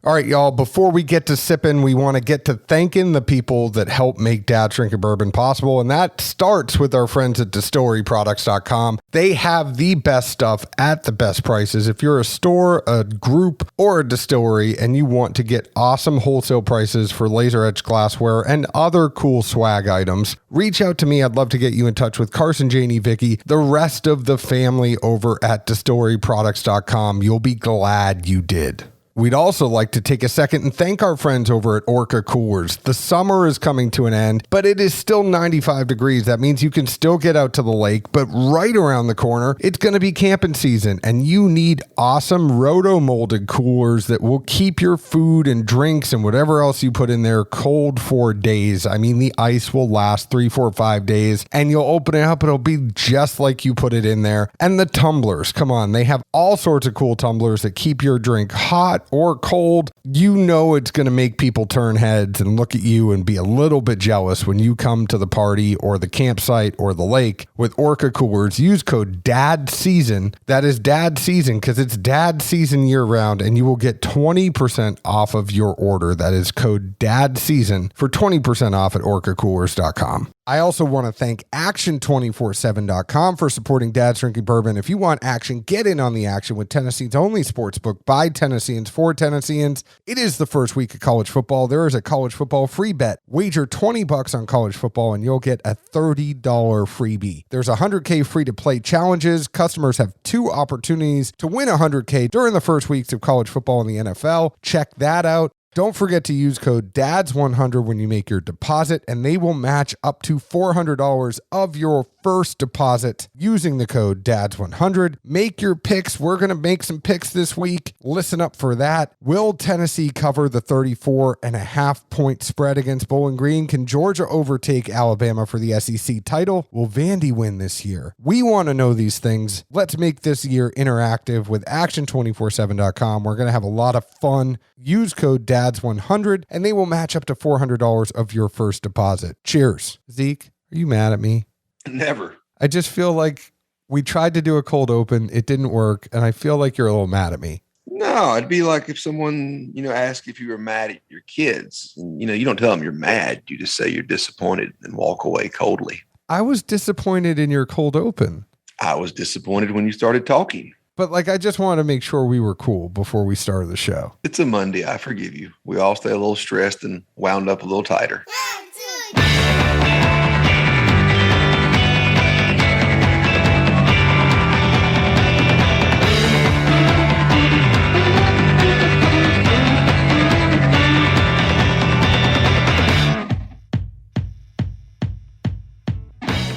All right, y'all, before we get to sipping, we want to get to thanking the people that help make Dad's Drinking Bourbon possible, and that starts with our friends at distilleryproducts.com. They have the best stuff at the best prices. If you're a store, a group, or a distillery, and you want to get awesome wholesale prices for laser etched glassware and other cool swag items, reach out to me. I'd love to get you in touch with Carson, Janie, Vicky, the rest of the family over at distilleryproducts.com. You'll be glad you did. We'd also like to take a second and thank our friends over at Orca Coolers. The summer is coming to an end, but it is still 95 degrees. That means you can still get out to the lake, but right around the corner, it's going to be camping season, and you need awesome roto-molded coolers that will keep your food and drinks and whatever else you put in there cold for days. I mean, the ice will last 3, 4, 5 days, and you'll open it up, it'll be just like you put it in there. And the tumblers, come on, they have all sorts of cool tumblers that keep your drink hot or cold. You know it's going to make people turn heads and look at you and be a little bit jealous when you come to the party or the campsite or the lake. With Orca Coolers, use code DADSEASON. That is Dad Season because it's Dad Season year round, and you will get 20% off of your order. That is code DADSEASON for 20% off at orcacoolers.com. I also want to thank Action247.com for supporting Dad's Drinking Bourbon. If you want action, get in on the action with Tennessee's only sportsbook by Tennesseans for Tennesseans. It is the first week of college football. There is a college football free bet. Wager $20 on college football and you'll get a $30 freebie. There's $100K free to play challenges. Customers have 2 opportunities to win $100K during the first weeks of college football in the NFL. Check that out. Don't forget to use code DADS100 when you make your deposit, and they will match up to $400 of your first deposit using the code DADS100. Make your picks. We're going to make some picks this week. Listen up for that. Will Tennessee cover the 34.5-point spread against Bowling Green? Can Georgia overtake Alabama for the SEC title? Will Vandy win this year? We want to know these things. Let's make this year interactive with Action247.com. We're going to have a lot of fun. Use code DADS100 and they will match up to $400 of your first deposit. Cheers. Zeke, are you mad at me? Never. I just feel like we tried to do a cold open. It didn't work. And I feel like you're a little mad at me. No, it'd be like if someone, asked if you were mad at your kids. And, you don't tell them you're mad. You just say you're disappointed and walk away coldly. I was disappointed in your cold open. I was disappointed when you started talking. But I just wanted to make sure we were cool before we started the show. It's a Monday. I forgive you. We all stay a little stressed and wound up a little tighter.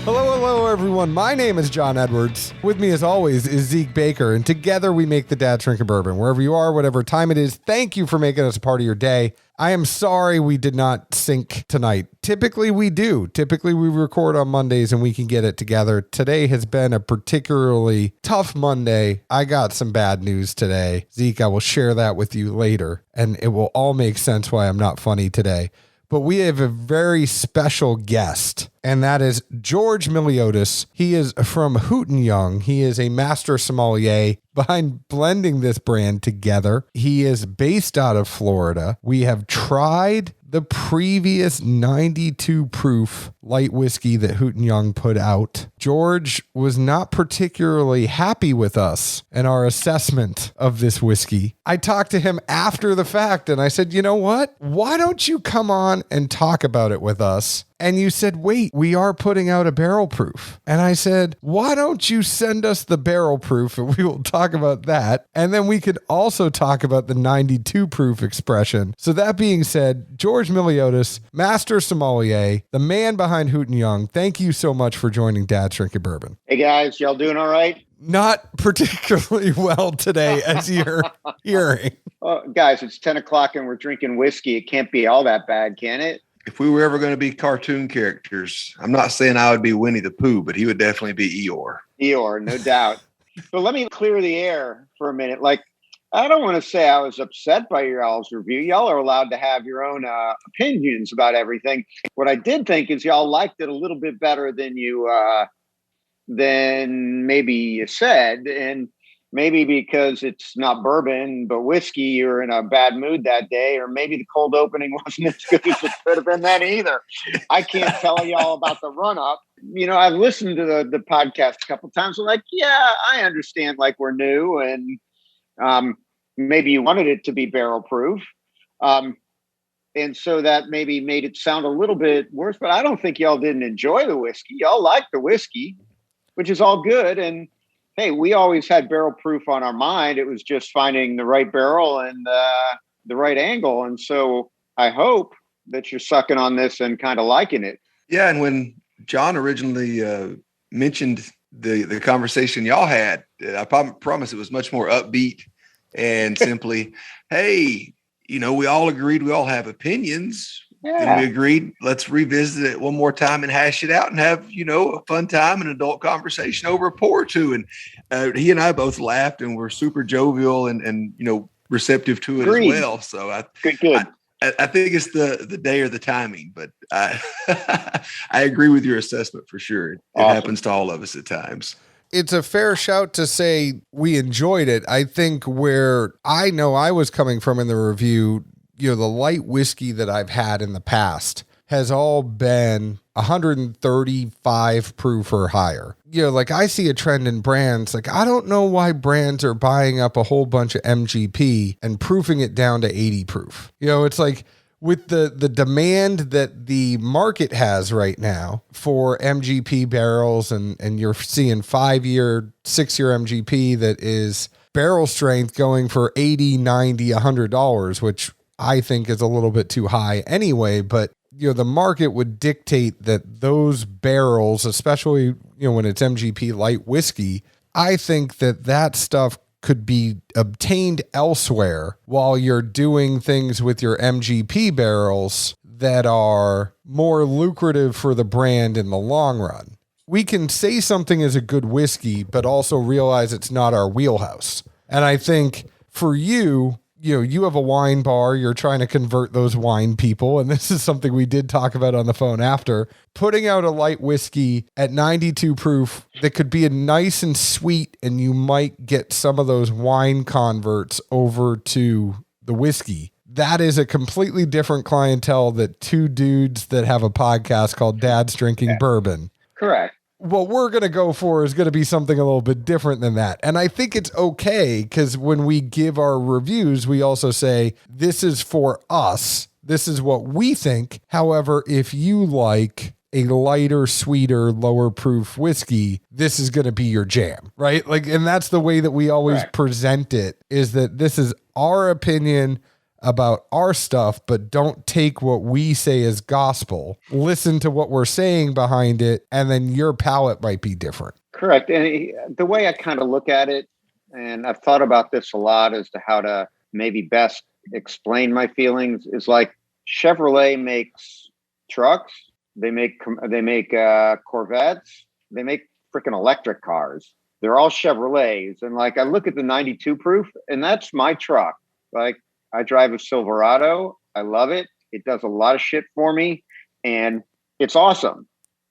Hello, everyone. My name is John Edwards. With me, as always, is Zeke Baker, and together we make the Dad's Drinking Bourbon. Wherever you are, whatever time it is, thank you for making us a part of your day. I am sorry we did not sync tonight. Typically, we do. Typically, we record on Mondays and we can get it together. Today has been a particularly tough Monday. I got some bad news today. Zeke, I will share that with you later, and it will all make sense why I'm not funny today. But we have a very special guest, and that is George Miliotes. He is from Hooten Young. He is a master sommelier behind blending this brand together. He is based out of Florida. We have tried the previous 92 proof light whiskey that Hooten Young put out. George was not particularly happy with us and our assessment of this whiskey. I talked to him after the fact and I said, you know what? Why don't you come on and talk about it with us? And you said, wait, we are putting out a barrel proof. And I said, why don't you send us the barrel proof and we will talk about that. And then we could also talk about the 92 proof expression. So that being said, George Miliotes, Master Sommelier, the man behind Hooten Young, thank you so much for joining Dad's Drinking Bourbon. Hey guys, y'all doing all right? Not particularly well today, as you're hearing. Guys, it's 10 o'clock and we're drinking whiskey. It can't be all that bad, can it? If we were ever going to be cartoon characters, I'm not saying I would be Winnie the Pooh, but he would definitely be Eeyore. Eeyore, no doubt. But let me clear the air for a minute. I don't want to say I was upset by y'all's review. Y'all are allowed to have your own opinions about everything. What I did think is y'all liked it a little bit better than maybe you said. And maybe because it's not bourbon, but whiskey, you're in a bad mood that day, or maybe the cold opening wasn't as good as it could have been then either. I can't tell y'all about the run up. I've listened to the podcast a couple of times. I'm like, yeah, I understand. Like, we're new, and maybe you wanted it to be barrel proof. And so that maybe made it sound a little bit worse, but I don't think y'all didn't enjoy the whiskey. Y'all liked the whiskey, which is all good. And hey, we always had barrel proof on our mind. It was just finding the right barrel and the right angle. And so I hope that you're sucking on this and kind of liking it. Yeah. And when John originally mentioned the conversation y'all had, I promise it was much more upbeat and simply, hey, we all agreed we all have opinions. Yeah. And we agreed, let's revisit it one more time and hash it out and have, a fun time and adult conversation over a pour or two. And he and I both laughed and were super jovial and receptive to it as well. So I think it's the day or the timing, but I agree with your assessment for sure. It happens to all of us at times. It's a fair shout to say we enjoyed it. I think where I know I was coming from in the review, the light whiskey that I've had in the past has all been 135 proof or higher. Like I see a trend in brands. Like, I don't know why brands are buying up a whole bunch of MGP and proofing it down to 80 proof. It's like, with the demand that the market has right now for MGP barrels, and you're seeing 5-year, 6-year MGP that is barrel strength going for $80, $90, $100, which I think is a little bit too high anyway. But, the market would dictate that those barrels, especially, when it's MGP light whiskey, I think that stuff could be obtained elsewhere while you're doing things with your MGP barrels that are more lucrative for the brand in the long run. We can say something is a good whiskey, but also realize it's not our wheelhouse. And I think for you have a wine bar, you're trying to convert those wine people. And this is something we did talk about on the phone after. Putting out a light whiskey at 92 proof that could be a nice and sweet, and you might get some of those wine converts over to the whiskey. That is a completely different clientele that two dudes that have a podcast called Dad's Drinking Bourbon. Correct. What we're going to go for is going to be something a little bit different than that. And I think it's okay, because when we give our reviews, we also say, this is for us. This is what we think. However, if you like a lighter, sweeter, lower proof whiskey, this is going to be your jam, right? Like, and that's the way that we always present it, is that this is our opinion about our stuff, but don't take what we say as gospel. Listen to what we're saying behind it, and then your palate might be different. Correct. And the way I kind of look at it, and I've thought about this a lot as to how to maybe best explain my feelings, is like Chevrolet makes trucks, they make Corvettes, they make freaking electric cars. They're all Chevrolets. And like, I look at the 92 proof, and that's my truck. Like, I drive a Silverado. I love it. It does a lot of shit for me, and it's awesome.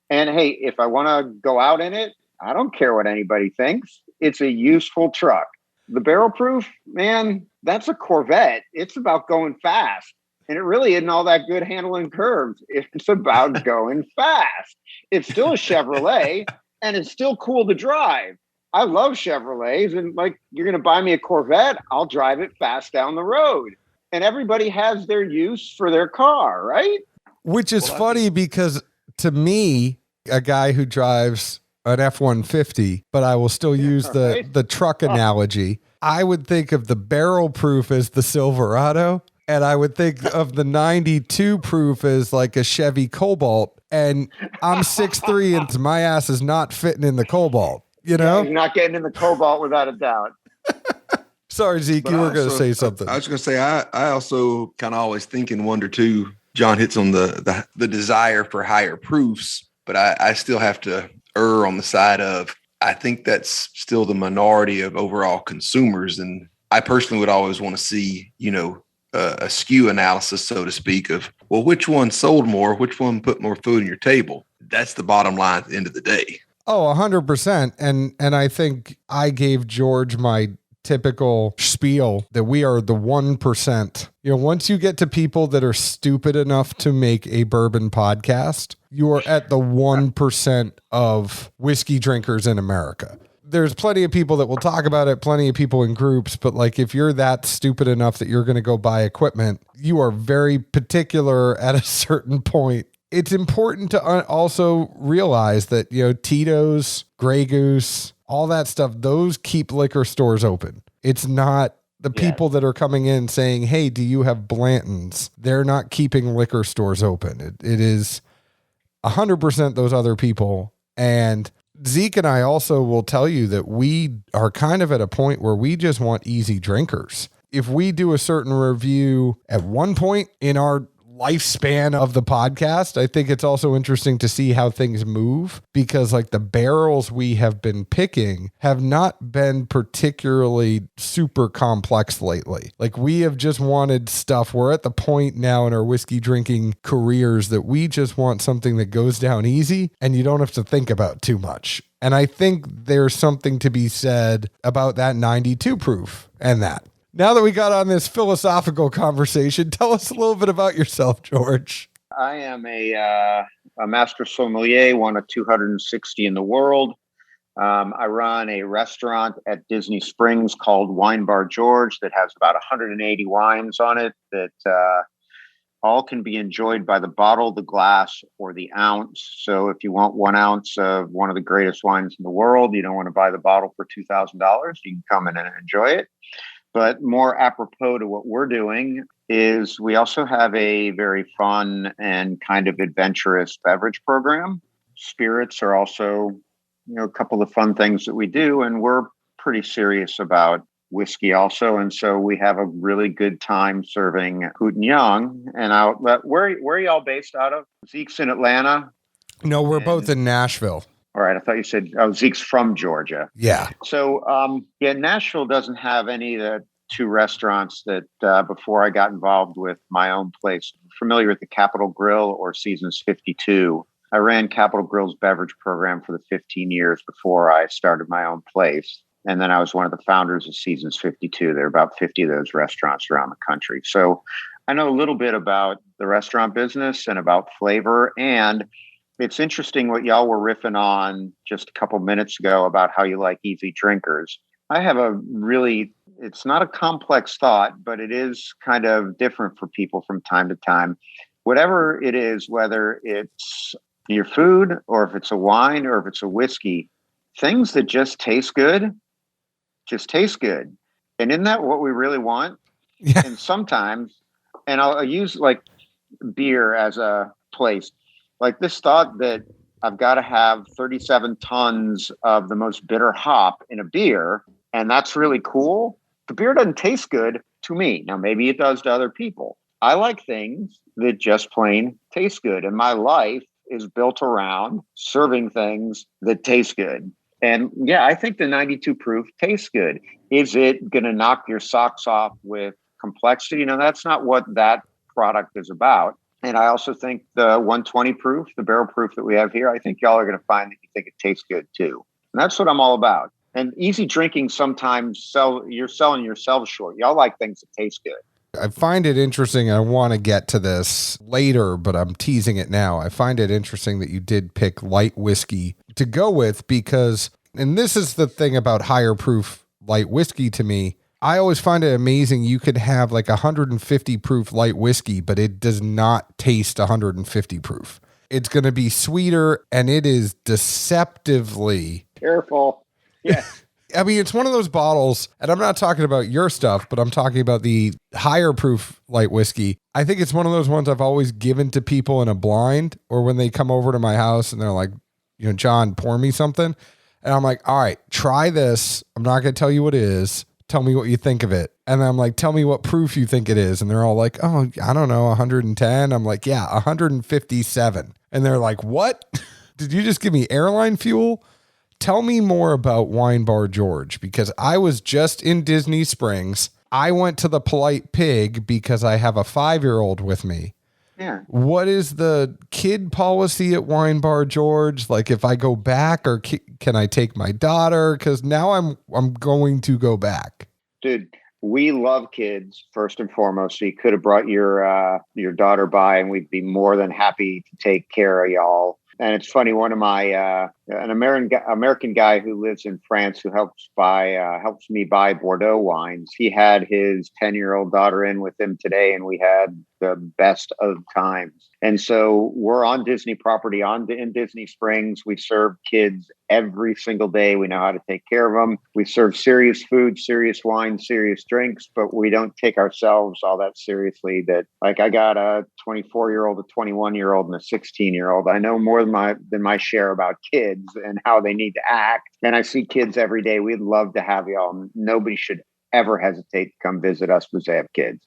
And hey, if I want to go out in it, I don't care what anybody thinks. It's a useful truck. The barrel proof, man, that's a Corvette. It's about going fast. And it really isn't all that good handling curves. It's about going fast. It's still a Chevrolet, and it's still cool to drive. I love Chevrolets, and like, you're going to buy me a Corvette, I'll drive it fast down the road. And everybody has their use for their car, right? Which is funny, because to me, a guy who drives an F-150, but I will still use the truck analogy, I would think of the barrel proof as the Silverado, and I would think of the 92 proof as like a Chevy Cobalt, and I'm 6'3", and my ass is not fitting in the Cobalt. You're not getting in the Cobalt without a doubt. Sorry, Zeke, you were going to say something. I was going to say, I also kind of always think and wonder too. John hits on the desire for higher proofs, but I still have to err on the side of, I think that's still the minority of overall consumers. And I personally would always want to see, a SKU analysis, so to speak, of, well, which one sold more, which one put more food on your table. That's the bottom line at the end of the day. Oh, 100%. And I think I gave George my typical spiel that we are the 1%. Once you get to people that are stupid enough to make a bourbon podcast, you are at the 1% of whiskey drinkers in America. There's plenty of people that will talk about it, plenty of people in groups, but like if you're that stupid enough that you're going to go buy equipment, you are very particular at a certain point. It's important to also realize that, Tito's, Grey Goose, all that stuff, those keep liquor stores open. It's not the people that are coming in saying, hey, do you have Blanton's? They're not keeping liquor stores open. It is 100% those other people. And Zeke and I also will tell you that we are kind of at a point where we just want easy drinkers. If we do a certain review at one point in our lifespan of the podcast, I think it's also interesting to see how things move, because like the barrels we have been picking have not been particularly super complex lately. Like we have just wanted stuff. We're at the point now in our whiskey drinking careers that we just want something that goes down easy and you don't have to think about too much. And I think there's something to be said about that 92 proof and that. Now that we got on this philosophical conversation, tell us a little bit about yourself, George. I am a Master Sommelier, one of 260 in the world. I run a restaurant at Disney Springs called Wine Bar George that has about 180 wines on it that all can be enjoyed by the bottle, the glass, or the ounce. So if you want 1 ounce of one of the greatest wines in the world, you don't want to buy the bottle for $2,000, you can come in and enjoy it. But more apropos to what we're doing is we also have a very fun and kind of adventurous beverage program. Spirits are also, a couple of fun things that we do, and we're pretty serious about whiskey also. And so we have a really good time serving Hooten Young. And where are y'all based out of? Zeke's in Atlanta. No, we're both in Nashville. All right. I thought you said Zeke's from Georgia. Yeah. So, Nashville doesn't have any of the two restaurants that before I got involved with my own place. Familiar with the Capitol Grill or Seasons 52? I ran Capitol Grill's beverage program for the 15 years before I started my own place. And then I was one of the founders of Seasons 52. There are about 50 of those restaurants around the country. So I know a little bit about the restaurant business and about flavor. And it's interesting what y'all were riffing on just a couple minutes ago about how you like easy drinkers. I have it's not a complex thought, but it is kind of different for people from time to time. Whatever it is, whether it's your food or if it's a wine or if it's a whiskey, things that just taste good. And isn't that what we really want? Yeah. And sometimes, and I'll use like beer as a place. Like this thought that I've got to have 37 tons of the most bitter hop in a beer, and that's really cool. The beer doesn't taste good to me. Now, maybe it does to other people. I like things that just plain taste good, and my life is built around serving things that taste good. And yeah, I think the 92 proof tastes good. Is it going to knock your socks off with complexity? That's not what that product is about. And I also think the 120 proof, the barrel proof that we have here, I think y'all are going to find that you think it tastes good too. And that's what I'm all about. And easy drinking sometimes you're selling yourselves short. Y'all like things that taste good. I find it interesting. I want to get to this later, but I'm teasing it now. I find it interesting that you did pick light whiskey to go with because, and this is the thing about higher proof light whiskey to me, I always find it amazing. You could have like 150 proof light whiskey, but it does not taste 150 proof. It's going to be sweeter and it is deceptively careful. Yeah. I mean, it's one of those bottles, and I'm not talking about your stuff, but I'm talking about the higher proof light whiskey. I think it's one of those ones I've always given to people in a blind or when they come over to my house and they're like, John, pour me something. And I'm like, all right, try this. I'm not going to tell you what it is. Tell me what you think of it. And I'm like, tell me what proof you think it is. And they're all like, oh, I don't know, 110. I'm like, yeah, 157. And they're like, what? Did you just give me airline fuel? Tell me more about Wine Bar George, because I was just in Disney Springs. I went to the Polite Pig because I have a 5-year-old with me. Yeah. What is the kid policy at Wine Bar George? Like, if I go back, or can I take my daughter? Because now I'm going to go back. Dude, we love kids first and foremost. So you could have brought your daughter by, and we'd be more than happy to take care of y'all. And it's funny, one of my an American guy who lives in France who helps me buy Bordeaux wines. He had his 10-year-old daughter in with him today, and we had the best of times. And so we're on Disney property in Disney Springs. We serve kids every single day. We know how to take care of them. We serve serious food, serious wine, serious drinks, but we don't take ourselves all that seriously. That, like, I got a 24-year-old, a 21-year-old, and a 16-year-old. I know more than my share about kids and how they need to act. And I see kids every day. We'd love to have y'all. Nobody should ever hesitate to come visit us because they have kids.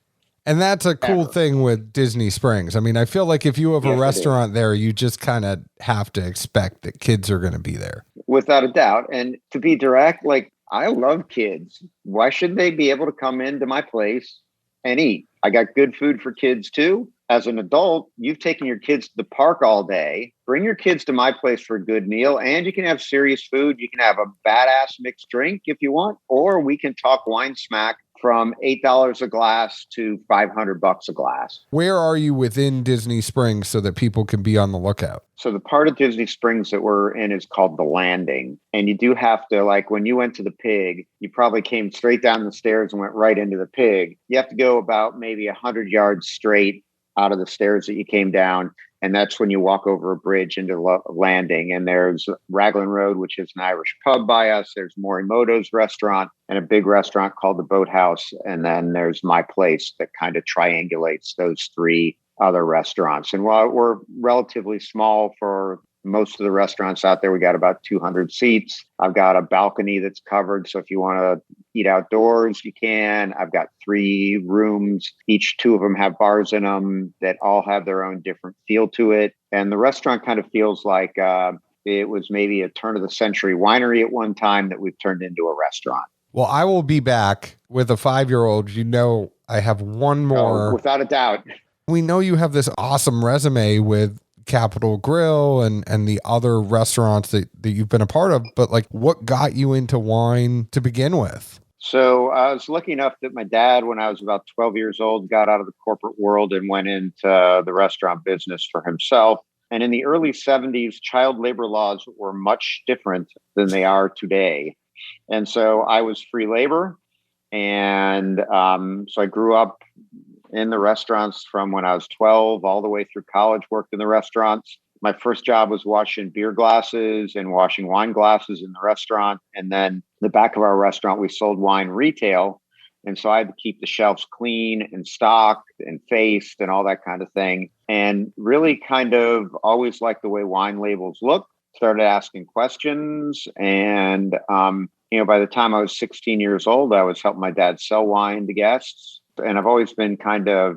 And that's a cool thing with Disney Springs. I mean, I feel like if you have a restaurant there, you just kind of have to expect that kids are going to be there. Without a doubt. And to be direct, like, I love kids. Why shouldn't they be able to come into my place and eat? I got good food for kids too. As an adult, you've taken your kids to the park all day. Bring your kids to my place for a good meal, and you can have serious food. You can have a badass mixed drink if you want, or we can talk wine smack from $8 a glass to $500 a glass. Where are you within Disney Springs so that people can be on the lookout? So the part of Disney Springs that we're in is called The Landing. And you do have to, like, when you went to the Pig, you probably came straight down the stairs and went right into the Pig. You have to go about maybe 100 yards straight out of the stairs that you came down. And that's when you walk over a bridge into Landing. And there's Raglan Road, which is an Irish pub by us. There's Morimoto's restaurant and a big restaurant called the Boathouse. And then there's my place that kind of triangulates those three other restaurants. And while we're relatively small for most of the restaurants out there, we got about 200 seats. I've got a balcony that's covered. So if you want to eat outdoors, you can. I've got 3 rooms. Each 2 of them have bars in them that all have their own different feel to it. And the restaurant kind of feels like it was maybe a turn of the century winery at one time that we've turned into a restaurant. Well, I will be back with a 5-year-old. You know, I have one more. Oh, without a doubt. We know you have this awesome resume with Capitol Grill and the other restaurants that you've been a part of, but like, what got you into wine to begin with? So I was lucky enough that my dad, when I was about 12 years old, got out of the corporate world and went into the restaurant business for himself. And in the early 70s, child labor laws were much different than they are today. And so I was free labor. And so I grew up in the restaurants from when I was 12 all the way through college, worked in the restaurants. My first job was washing beer glasses and washing wine glasses in the restaurant. And then the back of our restaurant, we sold wine retail. And so I had to keep the shelves clean and stocked and faced and all that kind of thing. And really kind of always liked the way wine labels look, started asking questions. And, by the time I was 16 years old, I was helping my dad sell wine to guests. And I've always been kind of,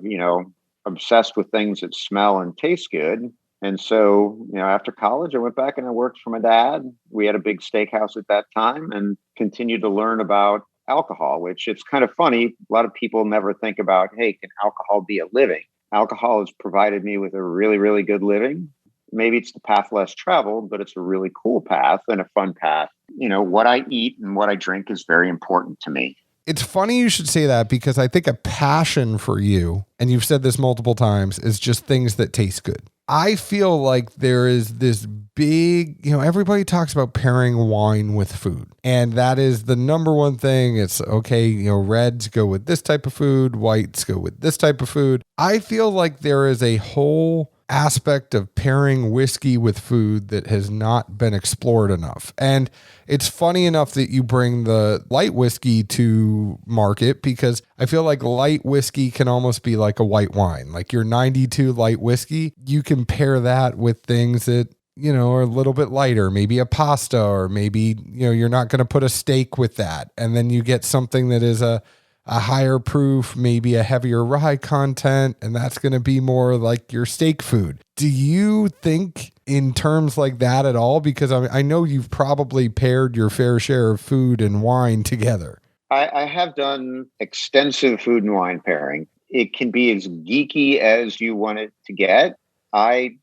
obsessed with things that smell and taste good. And so, after college, I went back and I worked for my dad. We had a big steakhouse at that time and continued to learn about alcohol, which it's kind of funny. A lot of people never think about, hey, can alcohol be a living? Alcohol has provided me with a really, really good living. Maybe it's the path less traveled, but it's a really cool path and a fun path. What I eat and what I drink is very important to me. It's funny you should say that, because I think a passion for you, and you've said this multiple times, is just things that taste good. I feel like there is this big, everybody talks about pairing wine with food, and that is the number one thing. It's okay, reds go with this type of food, whites go with this type of food. I feel like there is a whole aspect of pairing whiskey with food that has not been explored enough. And it's funny enough that you bring the light whiskey to market, because I feel like light whiskey can almost be like a white wine. Like your 92 light whiskey, you can pair that with things that, are a little bit lighter, maybe a pasta, or maybe, you're not going to put a steak with that. And then you get something that is a higher proof, maybe a heavier rye content, and that's going to be more like your steak food. Do you think in terms like that at all? Because I know you've probably paired your fair share of food and wine together. I have done extensive food and wine pairing. it can be as geeky as you want it to get. I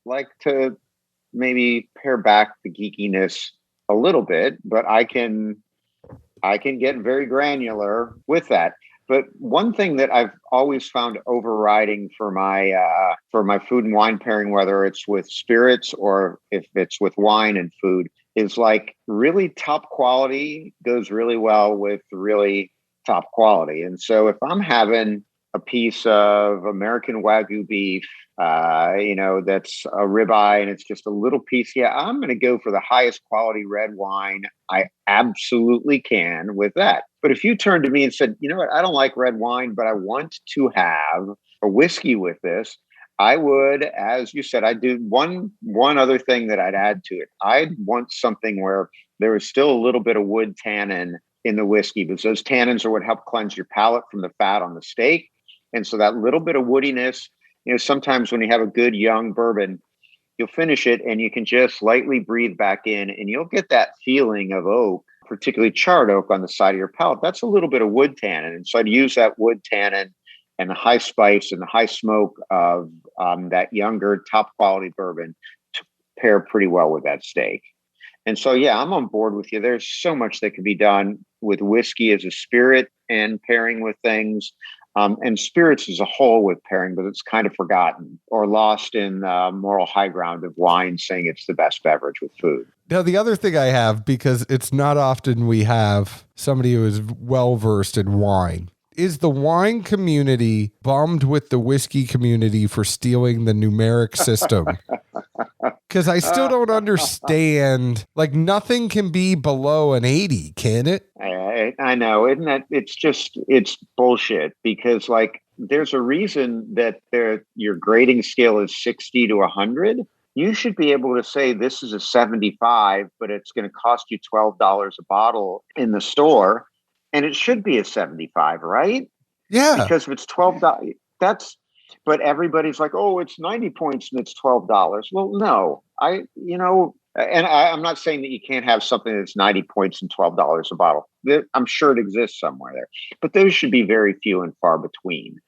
like to maybe pare back the geekiness a little bit, but I can get very granular with that. But one thing that I've always found overriding for my food and wine pairing, whether it's with spirits or if it's with wine and food, is like really top quality goes really well with really top quality. And so if I'm having a piece of American Wagyu beef, that's a ribeye and it's just a little piece, I'm going to go for the highest quality red wine I absolutely can with that. But if you turned to me and said, you know what, I don't like red wine, but I want to have a whiskey with this, I would, as you said, I do one other thing that I'd add to it. I'd want something where there is still a little bit of wood tannin in the whiskey, because those tannins are what help cleanse your palate from the fat on the steak. And so that little bit of woodiness, sometimes when you have a good young bourbon, you'll finish it and you can just lightly breathe back in and you'll get that feeling of oak, particularly charred oak on the side of your palate. That's a little bit of wood tannin. And so I'd use that wood tannin and the high spice and the high smoke of that younger top quality bourbon to pair pretty well with that steak. And so, I'm on board with you. There's so much that can be done with whiskey as a spirit and pairing with things. And spirits as a whole with pairing, but it's kind of forgotten or lost in moral high ground of wine saying it's the best beverage with food. Now, the other thing I have, because it's not often we have somebody who is well-versed in wine, is the wine community bummed with the whiskey community for stealing the numeric system? Because I still don't understand, like nothing can be below an 80, can it? I know, isn't that, it's bullshit, because like there's a reason that your grading scale is 60 to 100. You should be able to say this is a 75, but it's going to cost you $12 a bottle in the store. And it should be a 75, right? Yeah. Because if it's $12, but everybody's like, oh, it's 90 points and it's $12. Well, no, I'm not saying that you can't have something that's 90 points and $12 a bottle. I'm sure it exists somewhere there, but those should be very few and far between.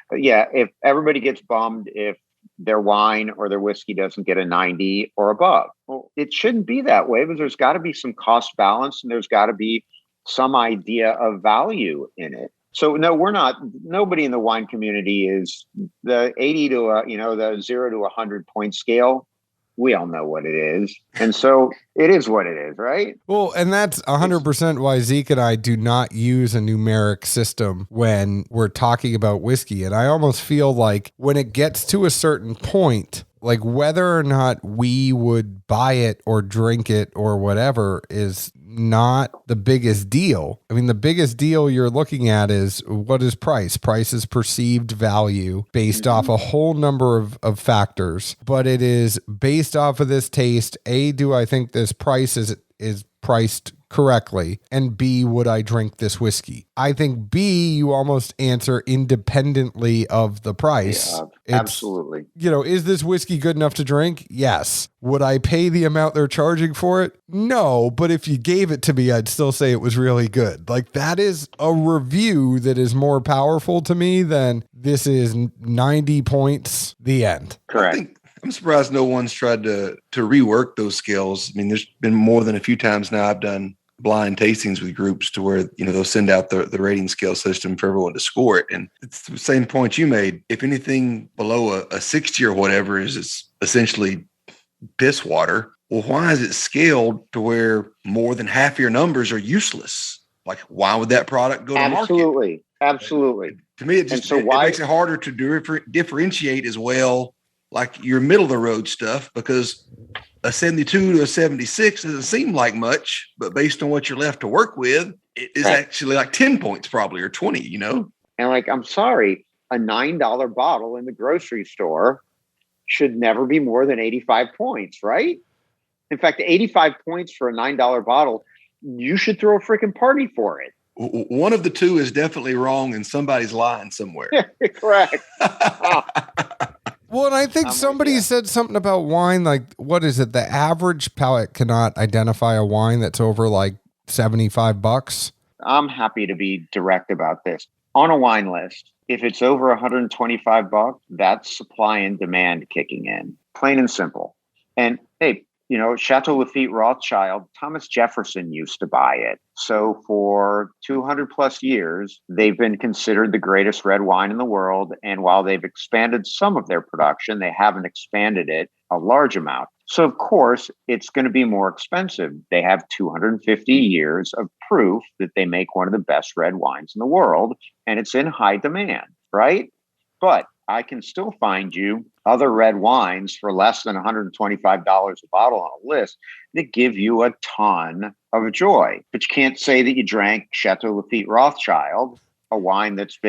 But if everybody gets bummed if their wine or their whiskey doesn't get a 90 or above, well, it shouldn't be that way, because there's got to be some cost balance and there's got to be some idea of value in it. So no, nobody in the wine community is the 80 to the 0 to 100 point scale. We all know what it is. And so it is what it is, right? Well, and that's 100% why Zeke and I do not use a numeric system when we're talking about whiskey. And I almost feel like when it gets to a certain point, like whether or not we would buy it or drink it or whatever is not the biggest deal. I mean, the biggest deal you're looking at is what is price? Price is perceived value based off a whole number of factors, but it is based off of this taste. A, do I think this price is priced correctly? And B, would I drink this whiskey? I think B, you almost answer independently of the price. Yeah, absolutely. Is this whiskey good enough to drink? Yes. Would I pay the amount they're charging for it? No, but if you gave it to me, I'd still say it was really good. Like that is a review that is more powerful to me than this is 90 points, the end. Correct. I'm surprised no one's tried to rework those scales. I mean, there's been more than a few times now I've done blind tastings with groups to where, they'll send out the rating scale system for everyone to score it. And it's the same point you made. If anything below a 60 or whatever is essentially piss water, well, why is it scaled to where more than half your numbers are useless? Like, why would that product go to market? Absolutely. To me, it makes it harder to differentiate as well, like your middle of the road stuff, because a 72 to a 76 doesn't seem like much, but based on what you're left to work with, it is actually like 10 points probably, or 20, And like, I'm sorry, a $9 bottle in the grocery store should never be more than 85 points, right? In fact, 85 points for a $9 bottle, you should throw a freaking party for it. One of the two is definitely wrong and somebody's lying somewhere. Correct. Well, and I think somebody said something about wine, like, what is it? The average palate cannot identify a wine that's over like $75. I'm happy to be direct about this. On a wine list, If it's over $125, that's supply and demand kicking in, plain and simple. And hey, Chateau Lafite Rothschild, Thomas Jefferson used to buy it. So for 200 plus years, they've been considered the greatest red wine in the world. And while they've expanded some of their production, they haven't expanded it a large amount. So of course, it's going to be more expensive. They have 250 years of proof that they make one of the best red wines in the world, and it's in high demand, right? But I can still find you other red wines for less than $125 a bottle on a list that give you a ton of joy. But you can't say that you drank Chateau Lafite Rothschild, a winery that's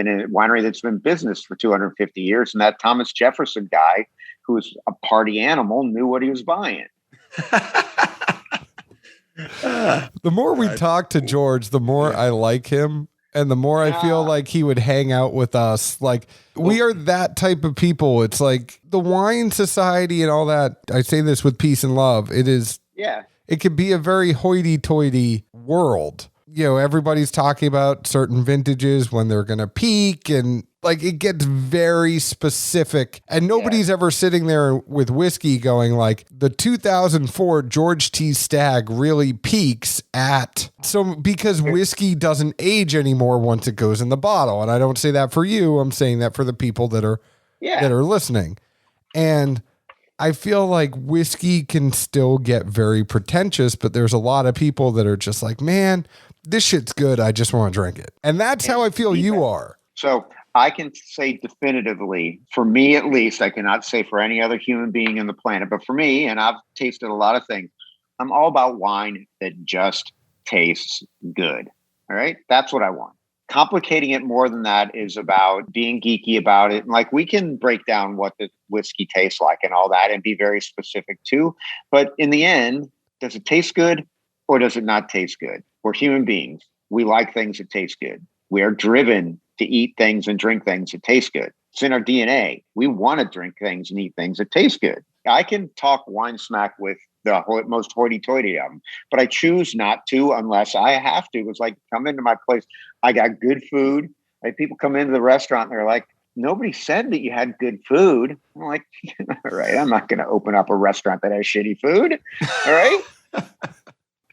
been in business for 250 years, and that Thomas Jefferson guy, who's a party animal, knew what he was buying. The more we talk to George, the more I like him. And the more I feel like he would hang out with us. Like, we are that type of people. It's like the wine society and all that. I say this with peace and love. It is, it could be a very hoity-toity world. Everybody's talking about certain vintages when they're going to peak, and like it gets very specific, and nobody's ever sitting there with whiskey going like the 2004 George T. Stagg really peaks at, because whiskey doesn't age anymore once it goes in the bottle. And I don't say that for you. I'm saying that for the people that are listening. And I feel like whiskey can still get very pretentious, but there's a lot of people that are just like, man, this shit's good. I just want to drink it. And that's how I feel you are. So I can say definitively, for me at least, I cannot say for any other human being on the planet, but for me, and I've tasted a lot of things, I'm all about wine that just tastes good. All right. That's what I want. Complicating it more than that is about being geeky about it. Like, we can break down what the whiskey tastes like and all that and be very specific too. But in the end, does it taste good or does it not taste good? We're human beings. We like things that taste good. We are driven to eat things and drink things that taste good. It's in our DNA. We want to drink things and eat things that taste good. I can talk wine smack with the most hoity-toity of them, but I choose not to unless I have to. It's like, come into my place. I got good food. Like, people come into the restaurant and they're like, nobody said that you had good food. I'm like, all right, I'm not going to open up a restaurant that has shitty food. All right.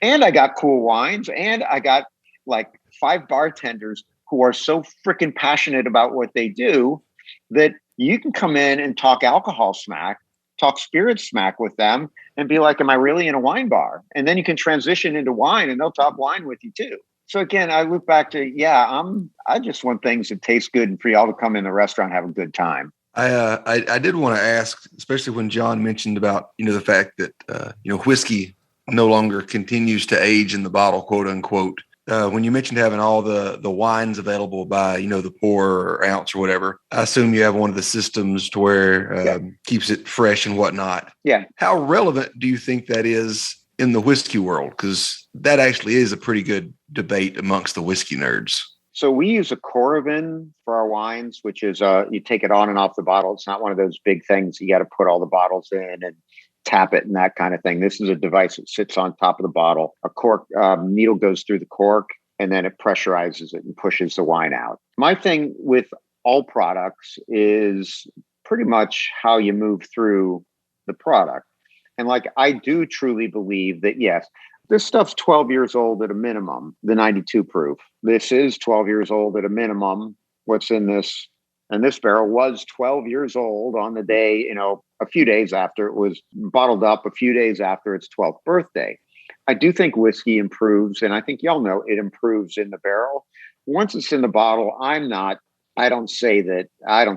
And I got cool wines, and I got like 5 bartenders who are so freaking passionate about what they do that you can come in and talk alcohol smack, talk spirit smack with them and be like, am I really in a wine bar? And then you can transition into wine and they'll talk wine with you too. So again, I look back to, I just want things that taste good and for y'all to come in the restaurant and have a good time. I did want to ask, especially when John mentioned about, the fact that, whiskey no longer continues to age in the bottle, quote unquote. When you mentioned having all the wines available by, the pour or ounce or whatever, I assume you have one of the systems to where keeps it fresh and whatnot. Yeah. How relevant do you think that is in the whiskey world? Because that actually is a pretty good debate amongst the whiskey nerds. So we use a Coravin for our wines, which is you take it on and off the bottle. It's not one of those big things you got to put all the bottles in and tap it and that kind of thing. This is a device that sits on top of the bottle. A cork needle goes through the cork, and then it pressurizes it and pushes the wine out. My thing with all products is pretty much how you move through the product. And like, I do truly believe that, yes, this stuff's 12 years old at a minimum, the 92 proof. This is 12 years old at a minimum. What's in this? And this barrel was 12 years old on the day, a few days after it was bottled up, a few days after its 12th birthday. I do think whiskey improves, and I think y'all know it improves in the barrel. Once it's in the bottle, I don't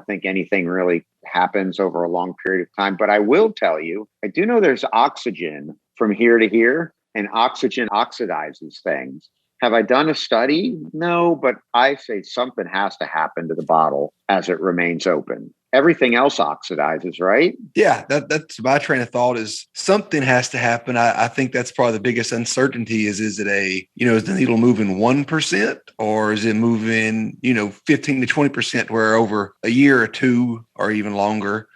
think anything really happens over a long period of time, but I will tell you, I do know there's oxygen from here to here, and oxygen oxidizes things. Have I done a study? No, but I say something has to happen to the bottle as it remains open. Everything else oxidizes, right? Yeah, that's my train of thought is something has to happen. I think that's probably the biggest uncertainty is it is the needle moving 1% or is it moving, 15 to 20% where over a year or two or even longer,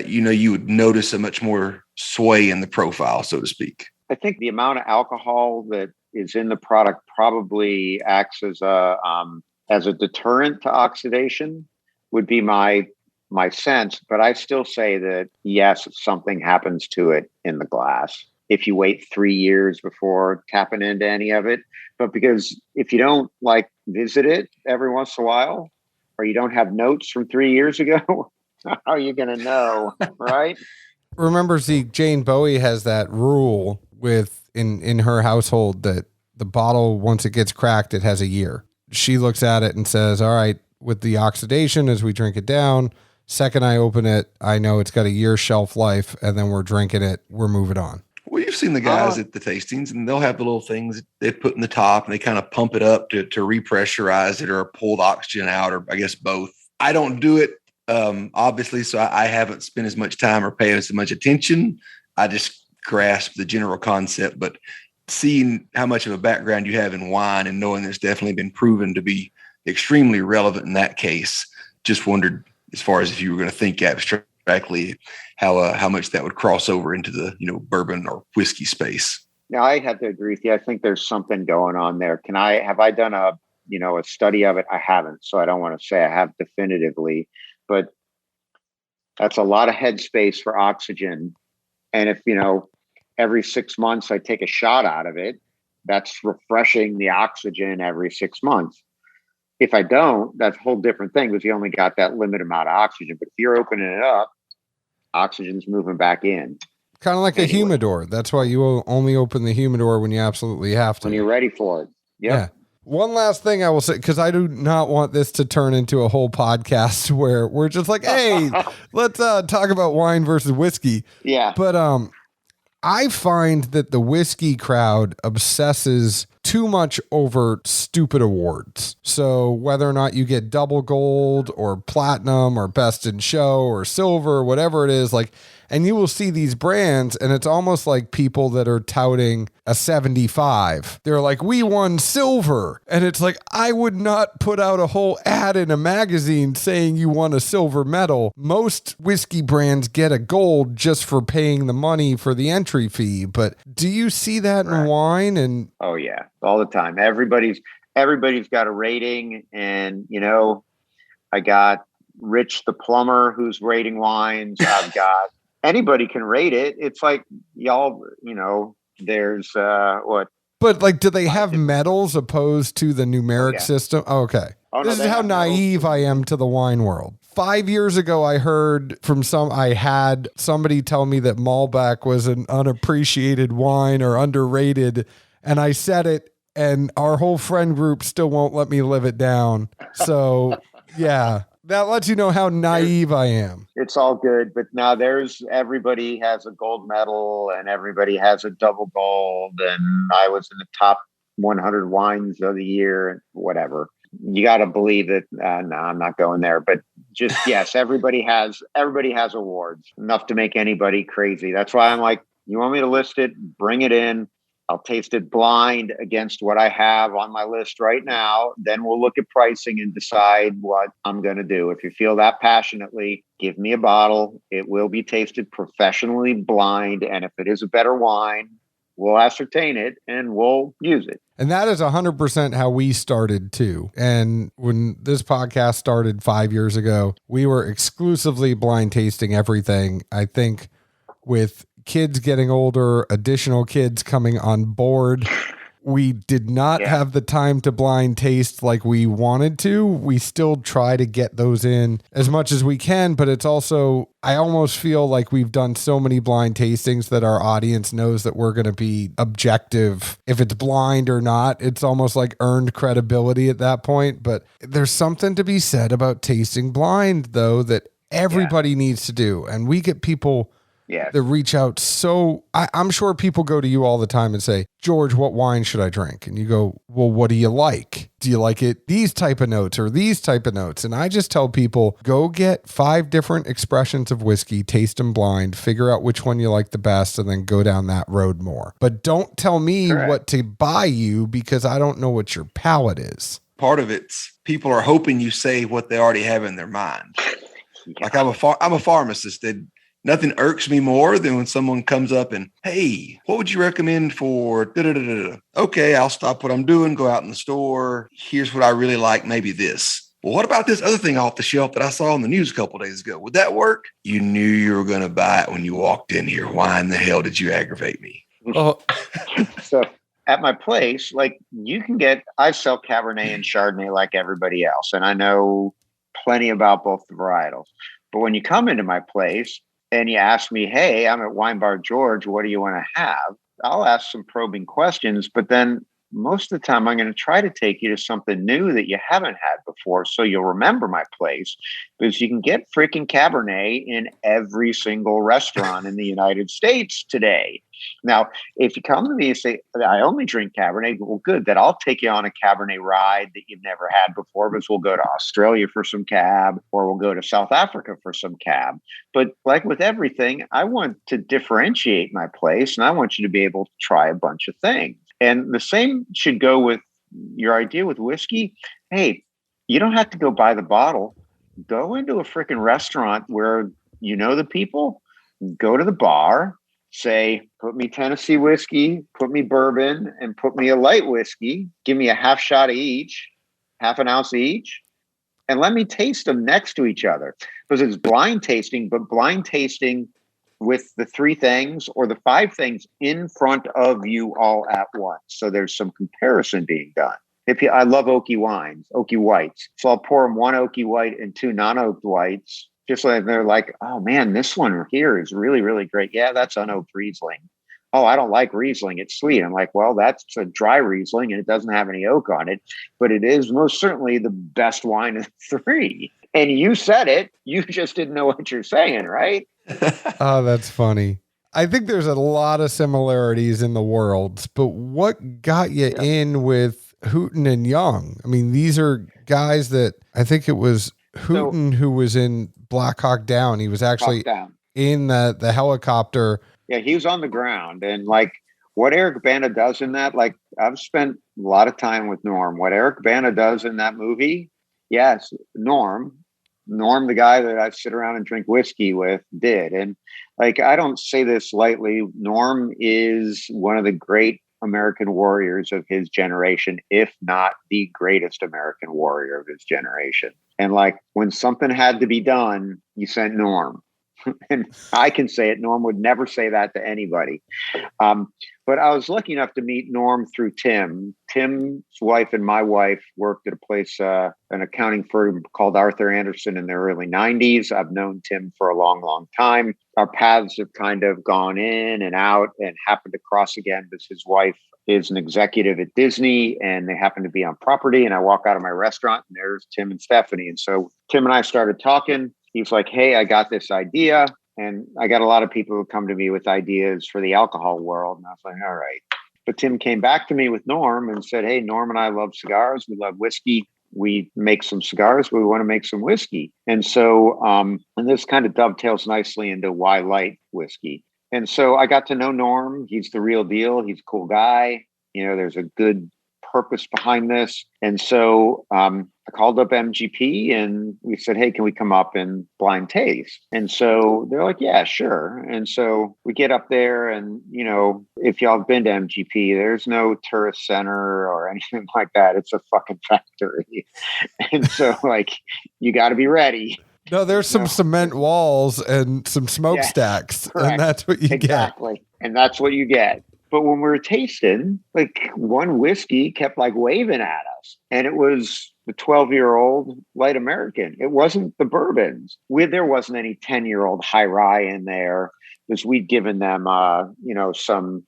you would notice a much more sway in the profile, so to speak. I think the amount of alcohol that is in the product probably acts as a deterrent to oxidation. would be my sense, but I still say that yes, something happens to it in the glass if you wait 3 years before tapping into any of it. But because if you don't like visit it every once in a while, or you don't have notes from 3 years ago, how are you going to know, right? Remember, Zeke, Jane Bowie has that rule in her household that the bottle, once it gets cracked, it has a year. She looks at it and says, all right, with the oxidation, as we drink it down, second I open it, I know it's got a year shelf life, and then we're drinking it, we're moving on. Well, you've seen the guys at the tastings, and they'll have the little things they put in the top, and they kind of pump it up to repressurize it or pull the oxygen out, or I guess both. I don't do it, obviously, so I haven't spent as much time or paid as much attention. I just grasp the general concept, but seeing how much of a background you have in wine and knowing there's definitely been proven to be extremely relevant in that case, just wondered, as far as if you were going to think abstractly, how much that would cross over into the bourbon or whiskey space. Now, I have to agree with you. I think there's something going on there. Have I done a study of it? I haven't, so I don't want to say I have definitively, but that's a lot of headspace for oxygen. And if, every 6 months I take a shot out of it, that's refreshing the oxygen every 6 months. If I don't, that's a whole different thing, because you only got that limited amount of oxygen. But if you're opening it up, oxygen's moving back in. Kind of like a humidor. That's why you only open the humidor when you absolutely have to. When you're ready for it. Yep. Yeah. One last thing I will say, because I do not want this to turn into a whole podcast where we're just like, hey, let's talk about wine versus whiskey. Yeah. But I find that the whiskey crowd obsesses too much over stupid awards. So whether or not you get double gold or platinum or best in show or silver, whatever it is, and you will see these brands, and it's almost like people that are touting a 75. They're like, we won silver. And it's like, I would not put out a whole ad in a magazine saying you won a silver medal. Most whiskey brands get a gold just for paying the money for the entry fee. But do you see that in wine? And oh yeah, all the time. Everybody's got a rating, and I got Rich the plumber who's rating wines. I've got anybody can rate it. It's like y'all, there's what? But do they have medals opposed to the numeric system? Oh, okay. This is how naive I am to the wine world. 5 years ago, I heard from somebody tell me that Malbec was an unappreciated wine or underrated. And I said it, and our whole friend group still won't let me live it down. So yeah. That lets you know how naive I am. It's all good. But now everybody has a gold medal, and everybody has a double gold. And I was in the top 100 wines of the year and whatever. You got to believe it. No, I'm not going there. But just, yes, everybody has awards, enough to make anybody crazy. That's why I'm like, you want me to list it? Bring it in. I'll taste it blind against what I have on my list right now. Then we'll look at pricing and decide what I'm going to do. If you feel that passionately, give me a bottle. It will be tasted professionally blind. And if it is a better wine, we'll ascertain it and we'll use it. And that is 100% how we started too. And when this podcast started 5 years ago, we were exclusively blind tasting everything. I think with kids getting older, additional kids coming on board, we did not have the time to blind taste like we wanted to. We still try to get those in as much as we can, but it's also, I almost feel like we've done so many blind tastings that our audience knows that we're going to be objective. If it's blind or not, it's almost like earned credibility at that point. But there's something to be said about tasting blind, though, that everybody needs to do. And we get people that reach out. So I'm sure people go to you all the time and say, George, what wine should I drink? And you go, well, what do you like? Do you like it these type of notes or these type of notes? And I just tell people, go get 5 different expressions of whiskey, taste them blind, figure out which one you like the best, and then go down that road more. But don't tell me what to buy you, because I don't know what your palate is. Part of it's people are hoping you say what they already have in their mind. Like I'm a pharmacist. Nothing irks me more than when someone comes up and, hey, what would you recommend for da-da-da-da-da? Okay, I'll stop what I'm doing, go out in the store. Here's what I really like, maybe this. well, what about this other thing off the shelf that I saw on the news a couple of days ago? Would that work? You knew you were going to buy it when you walked in here. Why in the hell did you aggravate me? Oh, So at my place, like I sell Cabernet and Chardonnay like everybody else. And I know plenty about both the varietals. But when you come into my place and you ask me, hey, I'm at Wine Bar George, what do you want to have? I'll ask some probing questions, but then most of the time I'm going to try to take you to something new that you haven't had before. So you'll remember my place, because you can get freaking Cabernet in every single restaurant in the United States today. Now, if you come to me and say, I only drink Cabernet, well, good, then I'll take you on a Cabernet ride that you've never had before, because we'll go to Australia for some Cab, or we'll go to South Africa for some Cab. But like with everything, I want to differentiate my place, and I want you to be able to try a bunch of things. And the same should go with your idea with whiskey. Hey, you don't have to go buy the bottle. Go into a freaking restaurant where you know the people, go to the bar, say, put me Tennessee whiskey, put me bourbon, and put me a light whiskey. Give me a half shot of each, half an ounce of each, and let me taste them next to each other. Because it's blind tasting, but blind tasting with the 3 things or the 5 things in front of you all at once. So there's some comparison being done. I love oaky wines, oaky whites. So I'll pour them 1 oaky white and 2 non-oaked whites. Just like they're like, oh man, this one here is really, really great. Yeah, that's unoaked Riesling. Oh, I don't like Riesling. It's sweet. I'm like, well, that's a dry Riesling and it doesn't have any oak on it, but it is most certainly the best wine of the 3. And you said it. You just didn't know what you're saying, right? oh, that's funny. I think there's a lot of similarities in the worlds, but what got you in with Hooten Young? I mean, these are guys that I think it was Hooten who was in Black Hawk Down. He was actually in the helicopter. Yeah, he was on the ground. And like what Eric Bana does in that, like I've spent a lot of time with Norm. What Eric Bana does in that movie, yes, Norm, the guy that I sit around and drink whiskey with, did. And like, I don't say this lightly. Norm is one of the great American warriors of his generation, if not the greatest American warrior of his generation. And like, when something had to be done, you sent Norm. And I can say it. Norm would never say that to anybody. But I was lucky enough to meet Norm through Tim. Tim's wife and my wife worked at a place, an accounting firm called Arthur Anderson in the early 90s. I've known Tim for a long, long time. Our paths have kind of gone in and out and happened to cross again because his wife is an executive at Disney and they happen to be on property. And I walk out of my restaurant and there's Tim and Stephanie. And so Tim and I started talking. He's like, hey, I got this idea. And I got a lot of people who come to me with ideas for the alcohol world. And I was like, all right. But Tim came back to me with Norm and said, hey, Norm and I love cigars. We love whiskey. We make some cigars, but we want to make some whiskey. And so, and this kind of dovetails nicely into why light whiskey. And so I got to know Norm. He's the real deal. He's a cool guy. You know, there's a good purpose behind this. And so I called up MGP and we said, hey, can we come up and blind taste? And so they're like, yeah, sure. And so we get up there and, you know, if y'all have been to MGP, there's no tourist center or anything like that. It's a fucking factory. And so like, you got to be ready. No, there's some cement walls and some smokestacks, and that's what you get. Exactly. And that's what you get. But when we were tasting, like one whiskey kept like waving at us. And it was the 12-year-old light American. It wasn't the bourbons. There wasn't any 10-year-old high rye in there because we'd given them, you know, some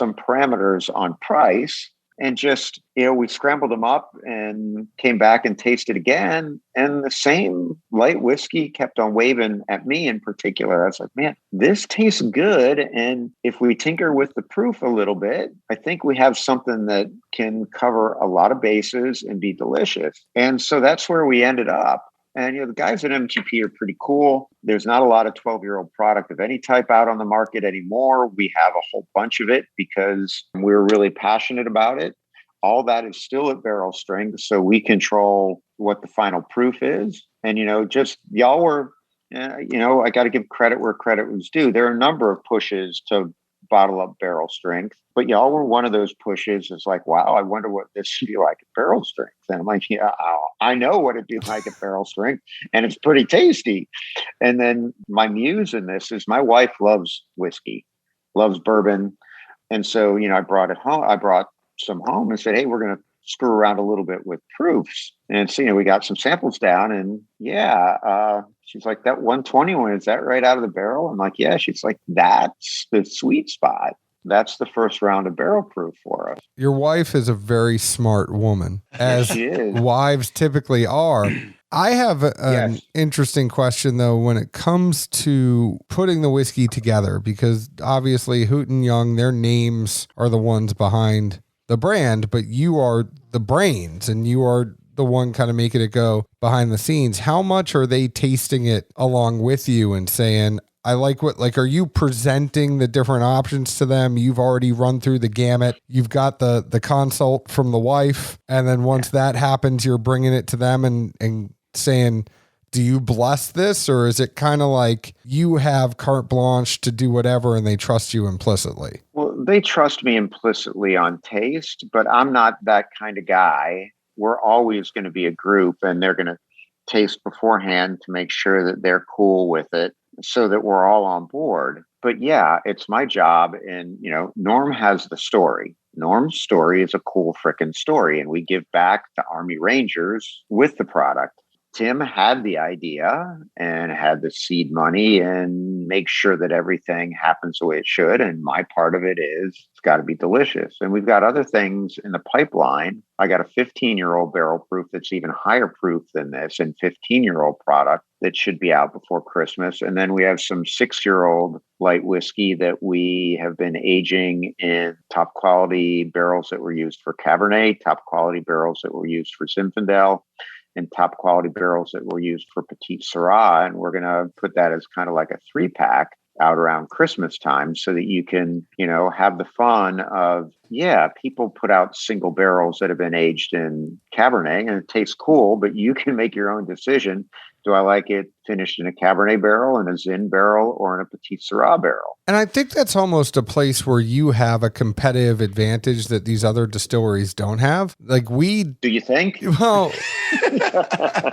parameters on price. And just, you know, we scrambled them up and came back and tasted again. And the same light whiskey kept on waving at me in particular. I was like, man, this tastes good. And if we tinker with the proof a little bit, I think we have something that can cover a lot of bases and be delicious. And so that's where we ended up. And, you know, the guys at MGP are pretty cool. There's not a lot of 12-year-old product of any type out on the market anymore. We have a whole bunch of it because we're really passionate about it. All that is still at barrel strength. So we control what the final proof is. And, you know, just y'all were, you know, I got to give credit where credit was due. There are a number of pushes to bottle up barrel strength. But y'all were one of those pushes. It's like, wow, I wonder what this should be like at barrel strength. And I'm like, yeah, I know what it'd be like at barrel strength, and it's pretty tasty. And then my muse in this is my wife loves whiskey, loves bourbon. And so, I brought it home. I brought some home and said, hey, we're going to screw around a little bit with proofs. And so, we got some samples down, and she's like, that 121, is that right out of the barrel? I'm like, yeah. She's like, that's the sweet spot. That's the first round of barrel proof for us. Your wife is a very smart woman, as she is. Wives typically are. I have an interesting question, though, when it comes to putting the whiskey together, because obviously Hooten Young, their names are the ones behind the brand, but you are the brains and you are the one kind of making it go behind the scenes. How much are they tasting it along with you and saying, I like are you presenting the different options to them? You've already run through the gamut. You've got the consult from the wife. And then once that happens, you're bringing it to them and saying, do you bless this? Or is it kind of like you have carte blanche to do whatever and they trust you implicitly? Well, they trust me implicitly on taste, but I'm not that kind of guy. We're always going to be a group, and they're going to taste beforehand to make sure that they're cool with it so that we're all on board. But yeah, it's my job. And, Norm has the story. Norm's story is a cool frickin' story, and we give back to Army Rangers with the product. Tim had the idea and had the seed money and make sure that everything happens the way it should. And my part of it is it's got to be delicious. And we've got other things in the pipeline. I got a 15-year-old barrel proof that's even higher proof than this, and 15-year-old product that should be out before Christmas. And then we have some 6-year-old light whiskey that we have been aging in top quality barrels that were used for Cabernet, top quality barrels that were used for Zinfandel, and top quality barrels that were used for Petit Syrah. And we're going to put that as kind of like a 3-pack out around Christmas time so that you can, have the fun of, people put out single barrels that have been aged in Cabernet and it tastes cool, but you can make your own decision. Do I like it finished in a Cabernet barrel, in a Zin barrel, or in a Petit Syrah barrel? And I think that's almost a place where you have a competitive advantage that these other distilleries don't have. Do you think? Well,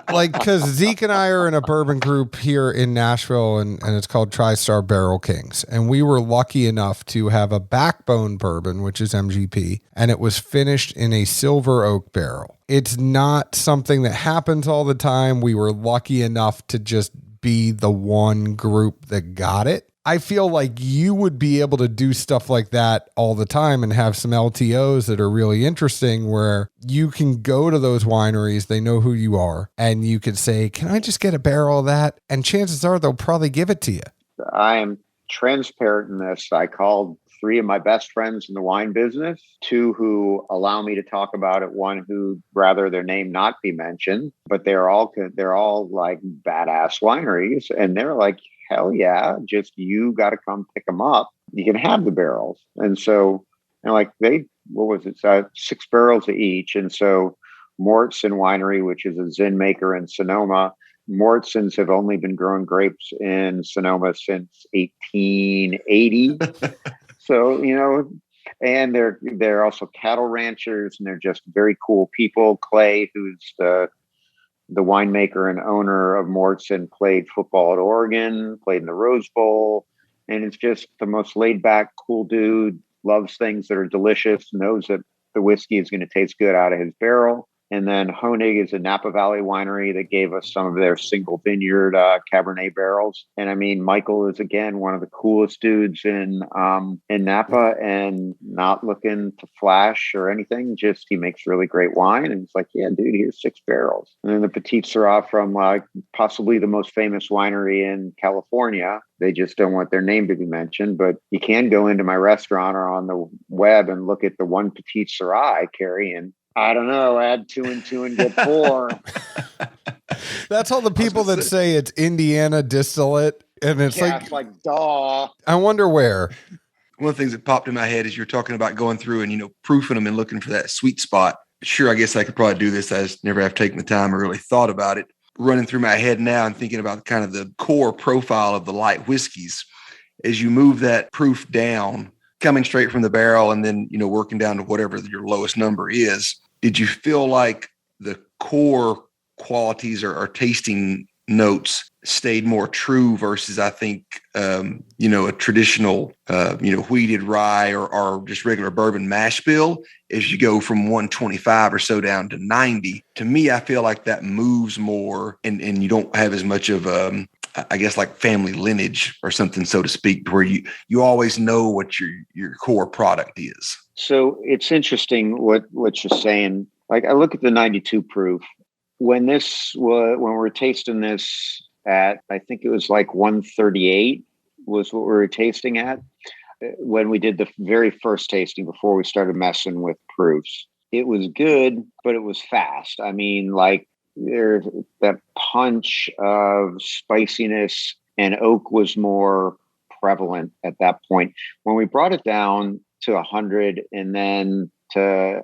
because Zeke and I are in a bourbon group here in Nashville, and it's called TriStar Barrel Kings. And we were lucky enough to have a backbone bourbon, which is MGP, and it was finished in a silver oak barrel. It's not something that happens all the time. We were lucky enough to just be the one group that got it. I feel like you would be able to do stuff like that all the time and have some LTOs that are really interesting where you can go to those wineries, they know who you are, and you could say, can I just get a barrel of that? And chances are they'll probably give it to you. I am transparent in this. I called 3 of my best friends in the wine business, 2 who allow me to talk about it, 1 who rather their name not be mentioned, but they're all like badass wineries. And they're like, hell yeah, just you got to come pick them up. You can have the barrels. And so, what was it? 6 barrels of each. And so Moritzen Winery, which is a Zin maker in Sonoma, Moritzens have only been growing grapes in Sonoma since 1880. So, and they're also cattle ranchers, and they're just very cool people. Clay, who's the winemaker and owner of Moritzen, played football at Oregon, played in the Rose Bowl, and it's just the most laid back, cool dude, loves things that are delicious, knows that the whiskey is going to taste good out of his barrel. And then Honig is a Napa Valley winery that gave us some of their single vineyard Cabernet barrels. And I mean, Michael is, again, one of the coolest dudes in Napa, and not looking to flash or anything. Just he makes really great wine. And it's like, yeah, dude, here's 6 barrels. And then the Petit Syrah from possibly the most famous winery in California. They just don't want their name to be mentioned. But you can go into my restaurant or on the web and look at the one Petit Syrah I carry, and I don't know, add 2 and 2 and get 4. That's all the people that say it's Indiana distillate. And it's like, duh. I wonder where. One of the things that popped in my head is you're talking about going through and, proofing them and looking for that sweet spot. Sure, I guess I could probably do this. I just never have taken the time or really thought about it. Running through my head now and thinking about kind of the core profile of the light whiskeys. As you move that proof down, coming straight from the barrel and then, working down to whatever your lowest number is. Did you feel like the core qualities or tasting notes stayed more true versus, I think, a traditional, wheated rye or just regular bourbon mash bill as you go from 125 or so down to 90? To me, I feel like that moves more and you don't have as much of I guess like family lineage or something, so to speak, where you always know what your core product is. So it's interesting what you're saying. Like I look at the 92 proof when we're tasting this at, I think it was like 138 was what we were tasting at when we did the very first tasting before we started messing with proofs. It was good, but it was fast. I mean, like there's that punch of spiciness and oak was more prevalent at that point. When we brought it down to 100 and then to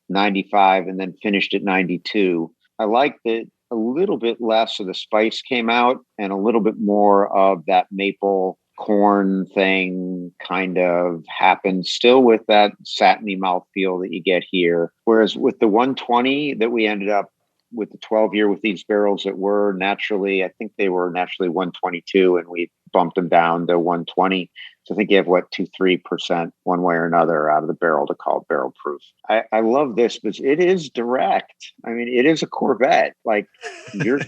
95 and then finished at 92, I liked that a little bit less of the spice came out and a little bit more of that maple corn thing kind of happened, still with that satiny mouthfeel that you get here. Whereas with the 120 that we ended up with the 12 year with these barrels that were naturally, I think they were naturally 122 and we bumped them down to 120. So I think you have 2-3% one way or another out of the barrel to call it barrel proof. I love this because it is direct. I mean, it is a Corvette. Like you're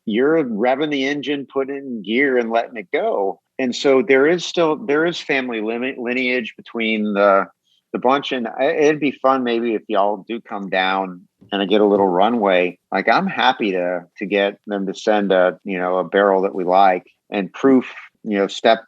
revving the engine, putting it in gear and letting it go. And so there is family lineage between the bunch. And it'd be fun maybe if y'all do come down and I get a little runway. Like I'm happy to get them to send a barrel that we like and proof, step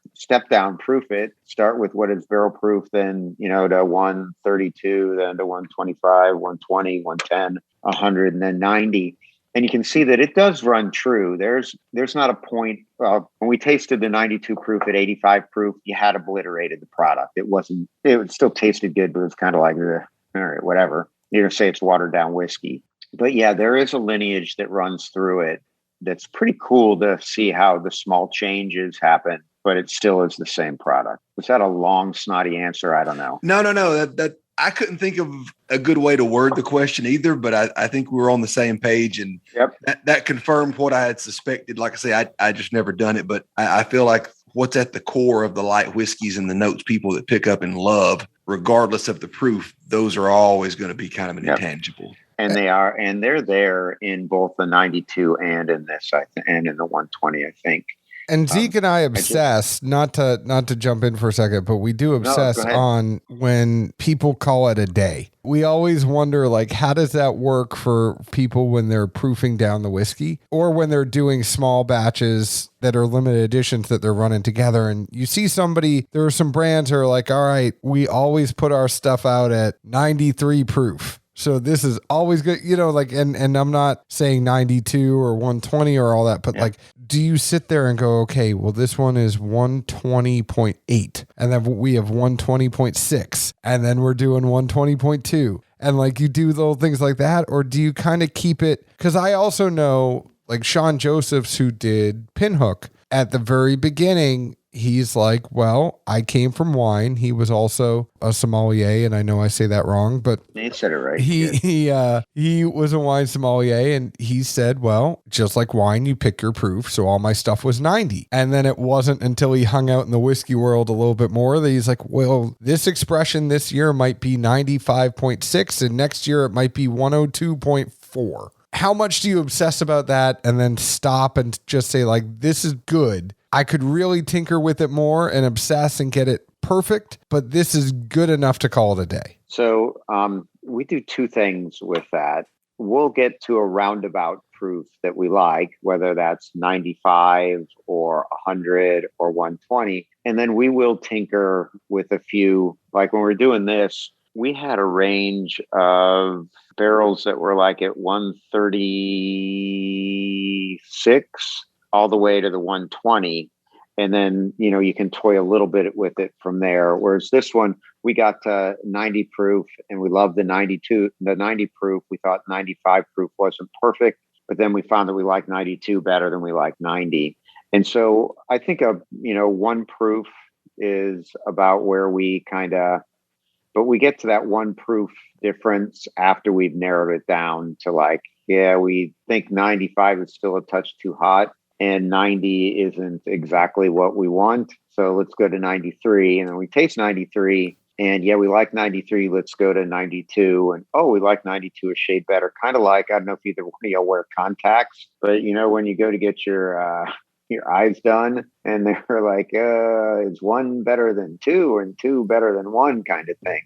down, proof it, start with what is barrel proof, then, to 132, then to 125, 120, 110, 100, and then 90. And you can see that it does run true. There's not a point. When we tasted the 92 proof at 85 proof, you had obliterated the product. It still tasted good, but it was kind of like, all right, whatever. Say it's watered down whiskey. But yeah, there is a lineage that runs through it. That's pretty cool to see how the small changes happen, but it still is the same product. Was that a long, snotty answer? I don't know. No. That I couldn't think of a good way to word the question either, but I think we were on the same page, and yep. that confirmed what I had suspected. Like I say, I just never done it, but I feel like what's at the core of the light whiskeys and the notes people that pick up and love, regardless of the proof, those are always going to be kind of an intangible. And they're there in both the 92 and in this, and in the 120, I think. And Zeke and I obsess, not to jump in for a second, but we do obsess on when people call it a day. We always wonder, like, how does that work for people when they're proofing down the whiskey or when they're doing small batches that are limited editions that they're running together. And you see there are some brands that are like, all right, we always put our stuff out at 93 proof. So this is always good, and I'm not saying 92 or 120 or all that, but like, do you sit there and go, okay, well, this one is 120.8 and then we have 120.6 and then we're doing 120.2 and like you do little things like that? Or do you kind of keep it? Because I also know like Sean Josephs, who did Pinhook at the very beginning, he's like, well, I came from wine. He was also a sommelier, and I know I say that wrong, but you said it right. He was a wine sommelier, and he said, well, just like wine, you pick your proof. So all my stuff was 90. And then it wasn't until he hung out in the whiskey world a little bit more that he's like, well, this expression this year might be 95.6, and next year it might be 102.4. How much do you obsess about that and then stop and just say, like, this is good? I could really tinker with it more and obsess and get it perfect, but this is good enough to call it a day. So we do two things with that. We'll get to a roundabout proof that we like, whether that's 95 or 100 or 120. And then we will tinker with a few, like when we're doing this, we had a range of barrels that were like at 136 all the way to the 120. And then, you can toy a little bit with it from there. Whereas this one, we got to 90 proof and we loved the 90 proof. We thought 95 proof wasn't perfect, but then we found that we like 92 better than we like 90. And so I think one proof is about where we but we get to that one proof difference after we've narrowed it down to like, yeah, we think 95 is still a touch too hot and 90 isn't exactly what we want. So let's go to 93. And then we taste 93 and yeah, we like 93. Let's go to 92. And oh, we like 92 a shade better. Kind of like, I don't know if either one of y'all wear contacts, but you know, when you go to get your eyes done and they're like, is one better than two and two better than one kind of thing.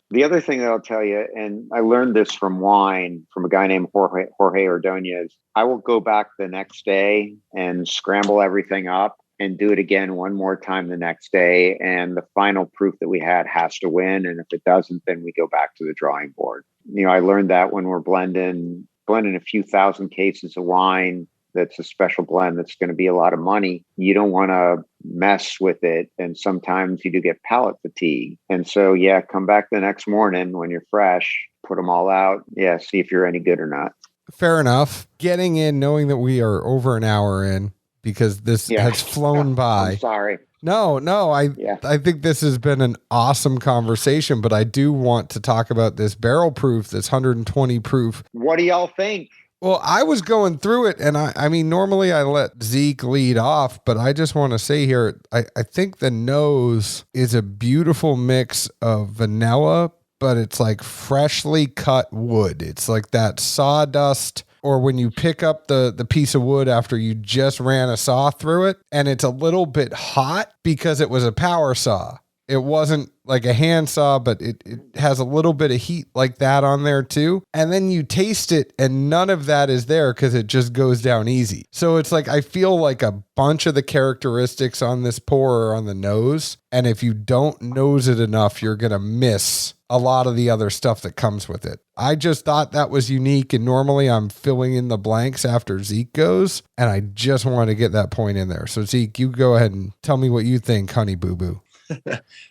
The other thing that I'll tell you, and I learned this from wine from a guy named Jorge Ordonez, I will go back the next day and scramble everything up and do it again one more time the next day. And the final proof that we had has to win. And if it doesn't, then we go back to the drawing board. You know, I learned that when we're blending a few thousand cases of wine, that's a special blend that's going to be a lot of money. You don't want to mess with it. And sometimes you do get palate fatigue. And so, yeah, come back the next morning when you're fresh, put them all out. Yeah, see if you're any good or not. Fair enough. Getting in, knowing that we are over an hour in because this has flown by. I'm sorry. No, I think this has been an awesome conversation, but I do want to talk about this barrel proof, this 120 proof. What do y'all think? Well, I was going through it, and I mean, normally I let Zeke lead off, but I just want to say here, I think the nose is a beautiful mix of vanilla, but it's like freshly cut wood. It's like that sawdust, or when you pick up the piece of wood after you just ran a saw through it, and it's a little bit hot because it was a power saw. It wasn't like a hand saw, but it has a little bit of heat like that on there too. And then you taste it and none of that is there because it just goes down easy. So it's like, I feel like a bunch of the characteristics on this pour are on the nose. And if you don't nose it enough, you're going to miss a lot of the other stuff that comes with it. I just thought that was unique. And normally I'm filling in the blanks after Zeke goes. And I just want to get that point in there. So Zeke, you go ahead and tell me what you think, Honey Boo Boo.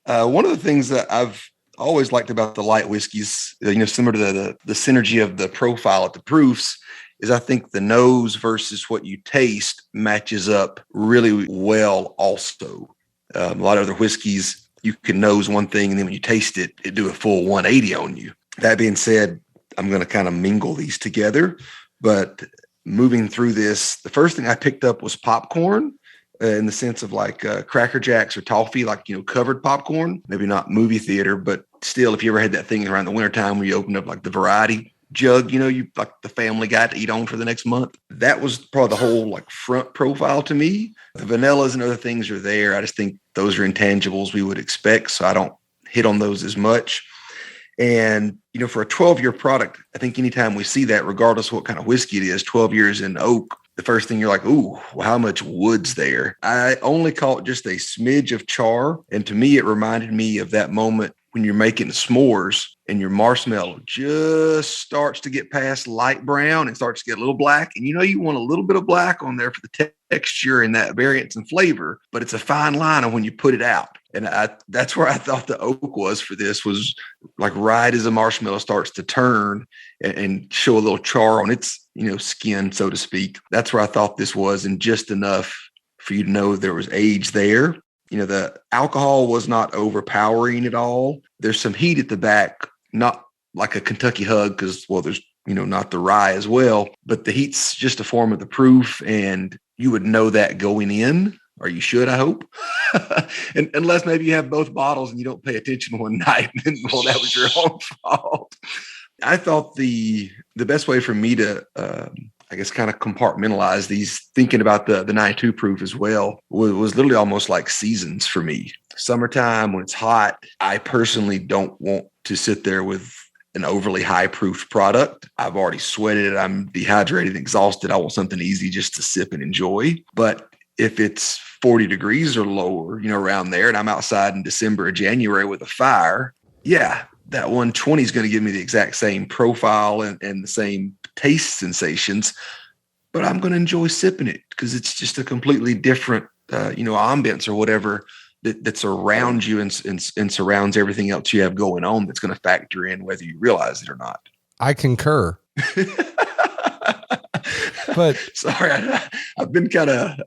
One of the things that I've always liked about the light whiskeys, similar to the synergy of the profile at the proofs, is I think the nose versus what you taste matches up really well also. A lot of other whiskeys, you can nose one thing, and then when you taste it, it do a full 180 on you. That being said, I'm going to kind of mingle these together. But moving through this, the first thing I picked up was popcorn. In the sense of like Cracker Jacks or toffee, like, covered popcorn, maybe not movie theater, but still, if you ever had that thing around the wintertime where you opened up like the variety jug, you like the family got to eat on for the next month. That was probably the whole like front profile to me. The vanillas and other things are there. I just think those are intangibles we would expect. So I don't hit on those as much. And, for a 12-year product, I think anytime we see that, regardless of what kind of whiskey it is, 12 years in oak, the first thing you're like, ooh, how much wood's there? I only caught just a smidge of char. And to me, it reminded me of that moment when you're making s'mores and your marshmallow just starts to get past light brown and starts to get a little black. And you want a little bit of black on there for the texture and that variance and flavor, but it's a fine line on when you put it out. And that's where I thought the oak was for this, was like right as a marshmallow starts to turn and show a little char on its, skin, so to speak. That's where I thought this was, and just enough for you to know there was age there. The alcohol was not overpowering at all. There's some heat at the back, not like a Kentucky hug because, there's, not the rye as well, but the heat's just a form of the proof, and you would know that going in, or you should, I hope. And unless maybe you have both bottles and you don't pay attention one night, then, well, that was your own fault. I thought the best way for me to, kind of compartmentalize these, thinking about the 92 proof as well, was literally almost like seasons for me. Summertime, when it's hot, I personally don't want to sit there with an overly high proof product. I've already sweated it. I'm dehydrated and exhausted. I want something easy just to sip and enjoy. But if it's 40 degrees or lower, around there, and I'm outside in December or January with a fire, yeah, that 120 is going to give me the exact same profile and the same taste sensations, but I'm going to enjoy sipping it because it's just a completely different, ambience or whatever that's around you and surrounds everything else you have going on that's going to factor in whether you realize it or not. I concur. But sorry, I've been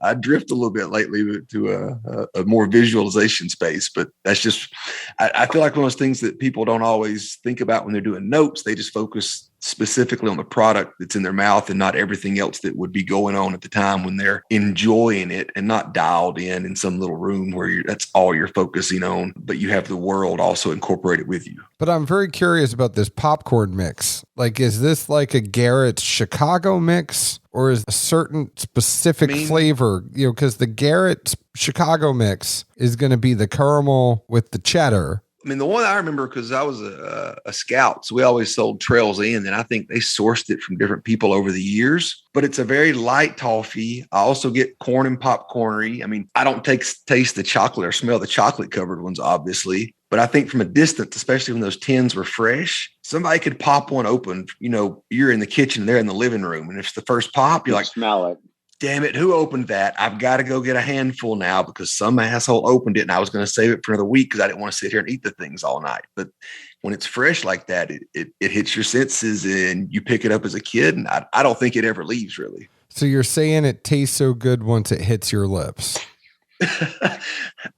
I drift a little bit lately to a more visualization space, but that's just, I feel like one of those things that people don't always think about when they're doing notes. They just focus specifically on the product that's in their mouth and not everything else that would be going on at the time when they're enjoying it, and not dialed in some little room where that's all you're focusing on, but you have the world also incorporated with you. But I'm very curious about this popcorn mix. Like, is this like a Garrett's Chicago mix, or is a certain specific flavor? Because the Garrett's Chicago mix is going to be the caramel with the cheddar. I mean, the one I remember, because I was a scout, so we always sold Trails In, and I think they sourced it from different people over the years. But it's a very light toffee. I also get corn and popcornery. I mean, I don't taste the chocolate or smell the chocolate covered ones, obviously. But I think from a distance, especially when those tins were fresh, somebody could pop one open. You're in the kitchen, they're in the living room, and it's the first pop. You're like, smell it. Damn it, who opened that? I've got to go get a handful now because some asshole opened it, and I was going to save it for another week because I didn't want to sit here and eat the things all night. But when it's fresh like that, it hits your senses, and you pick it up as a kid, and I don't think it ever leaves, really. So you're saying it tastes so good once it hits your lips?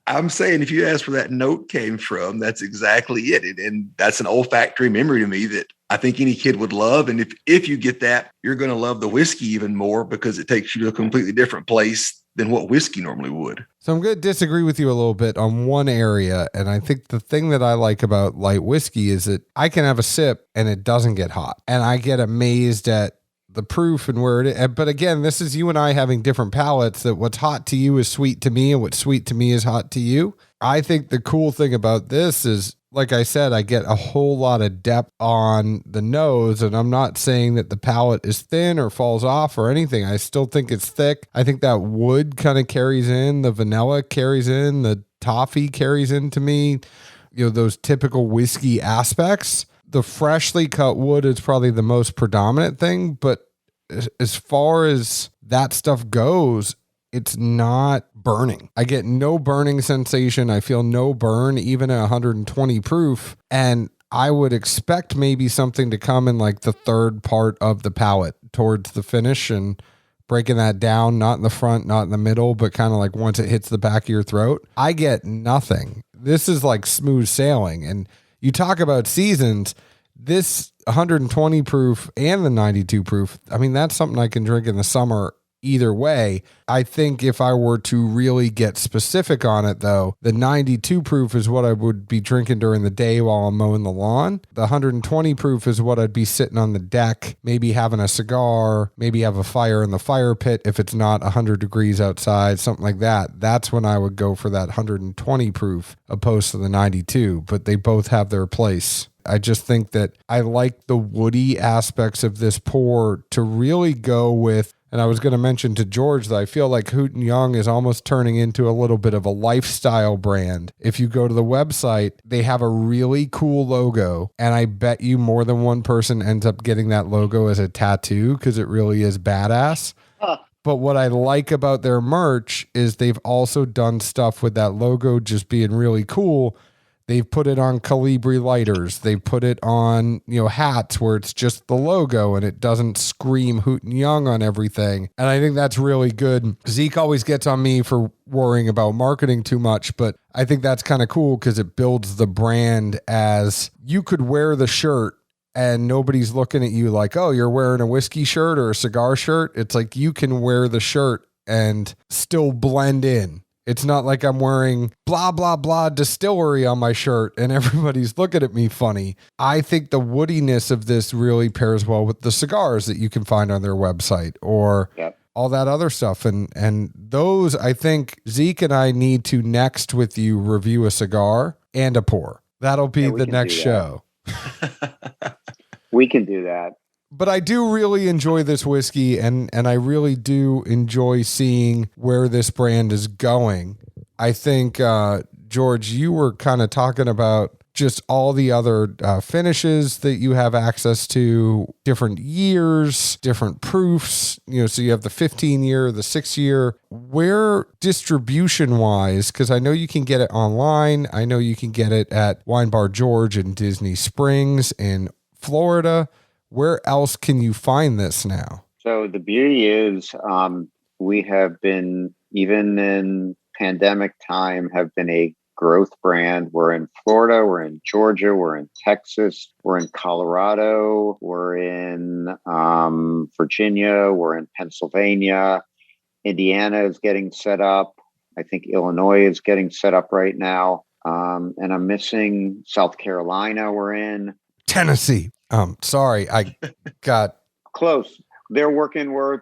I'm saying if you ask where that note came from, that's exactly it. And that's an olfactory memory to me that I think any kid would love. And if you get that, you're going to love the whiskey even more because it takes you to a completely different place than what whiskey normally would. So I'm going to disagree with you a little bit on one area. And I think the thing that I like about light whiskey is that I can have a sip and it doesn't get hot. And I get amazed at the proof and where it is. But again, this is you and I having different palates, that what's hot to you is sweet to me, and what's sweet to me is hot to you. I think the cool thing about this is, like I said, I get a whole lot of depth on the nose, and I'm not saying that the palate is thin or falls off or anything. I still think it's thick. I think that wood kind of carries in, the vanilla carries in, the toffee carries in to me, those typical whiskey aspects. The freshly cut wood is probably the most predominant thing, but as far as that stuff goes, it's not burning. I get no burning sensation. I feel no burn, even at 120 proof. And I would expect maybe something to come in like the third part of the palate towards the finish and breaking that down, not in the front, not in the middle, but kind of like once it hits the back of your throat. I get nothing. This is like smooth sailing. And you talk about seasons, this 120 proof and the 92 proof, I mean, that's something I can drink in the summer either way. I think if I were to really get specific on it, though, the 92 proof is what I would be drinking during the day while I'm mowing the lawn. The 120 proof is what I'd be sitting on the deck, maybe having a cigar, maybe have a fire in the fire pit if it's not 100 degrees outside, something like that. That's when I would go for that 120 proof opposed to the 92, but they both have their place. I just think that I like the woody aspects of this pour to really go with. And I was going to mention to George that I feel like Hooten Young is almost turning into a little bit of a lifestyle brand. If you go to the website, they have a really cool logo, and I bet you more than one person ends up getting that logo as a tattoo because it really is badass. But what I like about their merch is they've also done stuff with that logo just being really cool. They've put it on Calibri lighters. They've put it on, hats where it's just the logo and it doesn't scream Hooten Young on everything. And I think that's really good. Zeke always gets on me for worrying about marketing too much, but I think that's kind of cool because it builds the brand as you could wear the shirt and nobody's looking at you like, oh, you're wearing a whiskey shirt or a cigar shirt. It's like you can wear the shirt and still blend in. It's not like I'm wearing blah, blah, blah distillery on my shirt and everybody's looking at me funny. I think the woodiness of this really pairs well with the cigars that you can find on their website or all that other stuff. And those, I think Zeke and I need to next with you review a cigar and a pour. That'll be the next show. We can do that. But I do really enjoy this whiskey, and I really do enjoy seeing where this brand is going. I think, George, you were kind of talking about just all the other finishes that you have access to, different years, different proofs, so you have the 15-year, the 6-year. Where distribution-wise, because I know you can get it online. I know you can get it at Wine Bar George in Disney Springs in Florida. Where else can you find this now? So the beauty is we have been, even in pandemic time, have been a growth brand. We're in Florida, we're in Georgia, we're in Texas, we're in Colorado, we're in Virginia, we're in Pennsylvania. Indiana is getting set up. I think Illinois is getting set up right now. And I'm missing South Carolina. We're in Tennessee. Sorry, I got close. They're working. We're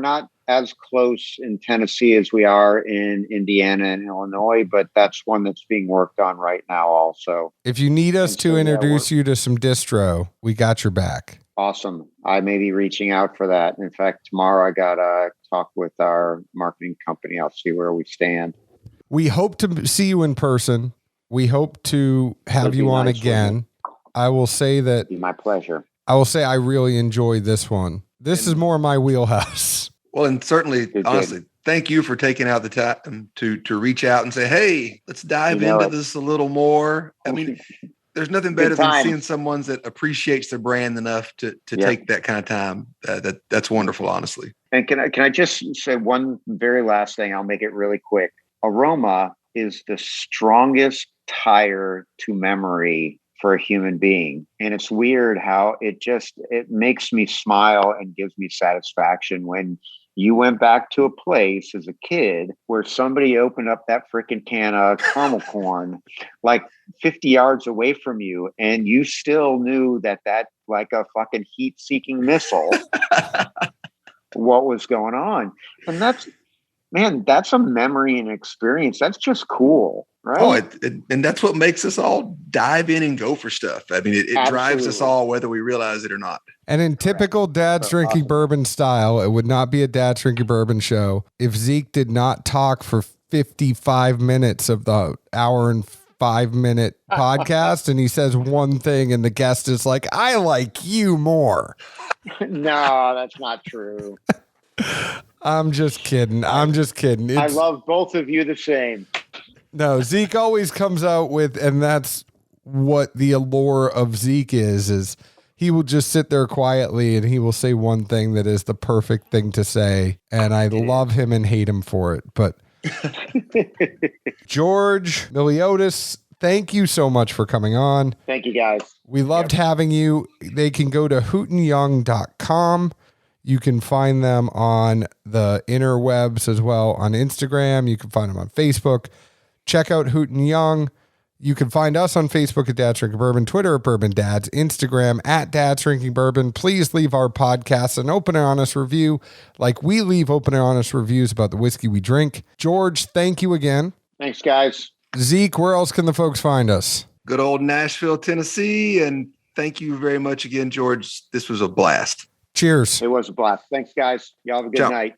not as close in Tennessee as we are in Indiana and Illinois, but that's one that's being worked on right now also. If you need us to introduce you to some distro, we got your back. Awesome. I may be reaching out for that. In fact, tomorrow I got to talk with our marketing company. I'll see where we stand. We hope to see you in person. We hope to have you on again. I will say that it'd be my pleasure. I will say I really enjoyed this one. This is more my wheelhouse. Well, and certainly, honestly, thank you for taking out the time to reach out and say, hey, let's dive into this a little more. I mean, there's nothing better than seeing someone that appreciates their brand enough to take that kind of time. That's wonderful, honestly. And can I just say one very last thing? I'll make it really quick. Aroma is the strongest tire to memory for a human being. And it's weird how it makes me smile and gives me satisfaction when you went back to a place as a kid where somebody opened up that freaking can of caramel corn like 50 yards away from you, and you still knew that like a fucking heat-seeking missile, what was going on. And that's a memory and experience. That's just cool, right? Oh, and that's what makes us all dive in and go for stuff. I mean, it drives us all, whether we realize it or not. And in typical Dad's Drinking Bourbon style, it would not be a Dad's Drinking Bourbon show if Zeke did not talk for 55 minutes of the hour and 5-minute podcast, and he says one thing, and the guest is like, I like you more. No, that's not true. I'm just kidding. I love both of you the same. No, Zeke always comes out with, and that's what the allure of Zeke is he will just sit there quietly and he will say one thing that is the perfect thing to say. And I love him and hate him for it. But George Miliotes, thank you so much for coming on. Thank you, guys. We loved having you. They can go to hootenyoung.com. You can find them on the interwebs as well on Instagram. You can find them on Facebook. Check out Hooten Young. You can find us on Facebook at Dad's Drinking Bourbon, Twitter at Bourbon Dads, Instagram at Dad's Drinking Bourbon. Please leave our podcast an open and honest review like we leave open and honest reviews about the whiskey we drink. George, thank you again. Thanks, guys. Zeke, where else can the folks find us? Good old Nashville, Tennessee. And thank you very much again, George. This was a blast. Cheers. It was a blast. Thanks, guys. Y'all have a good night.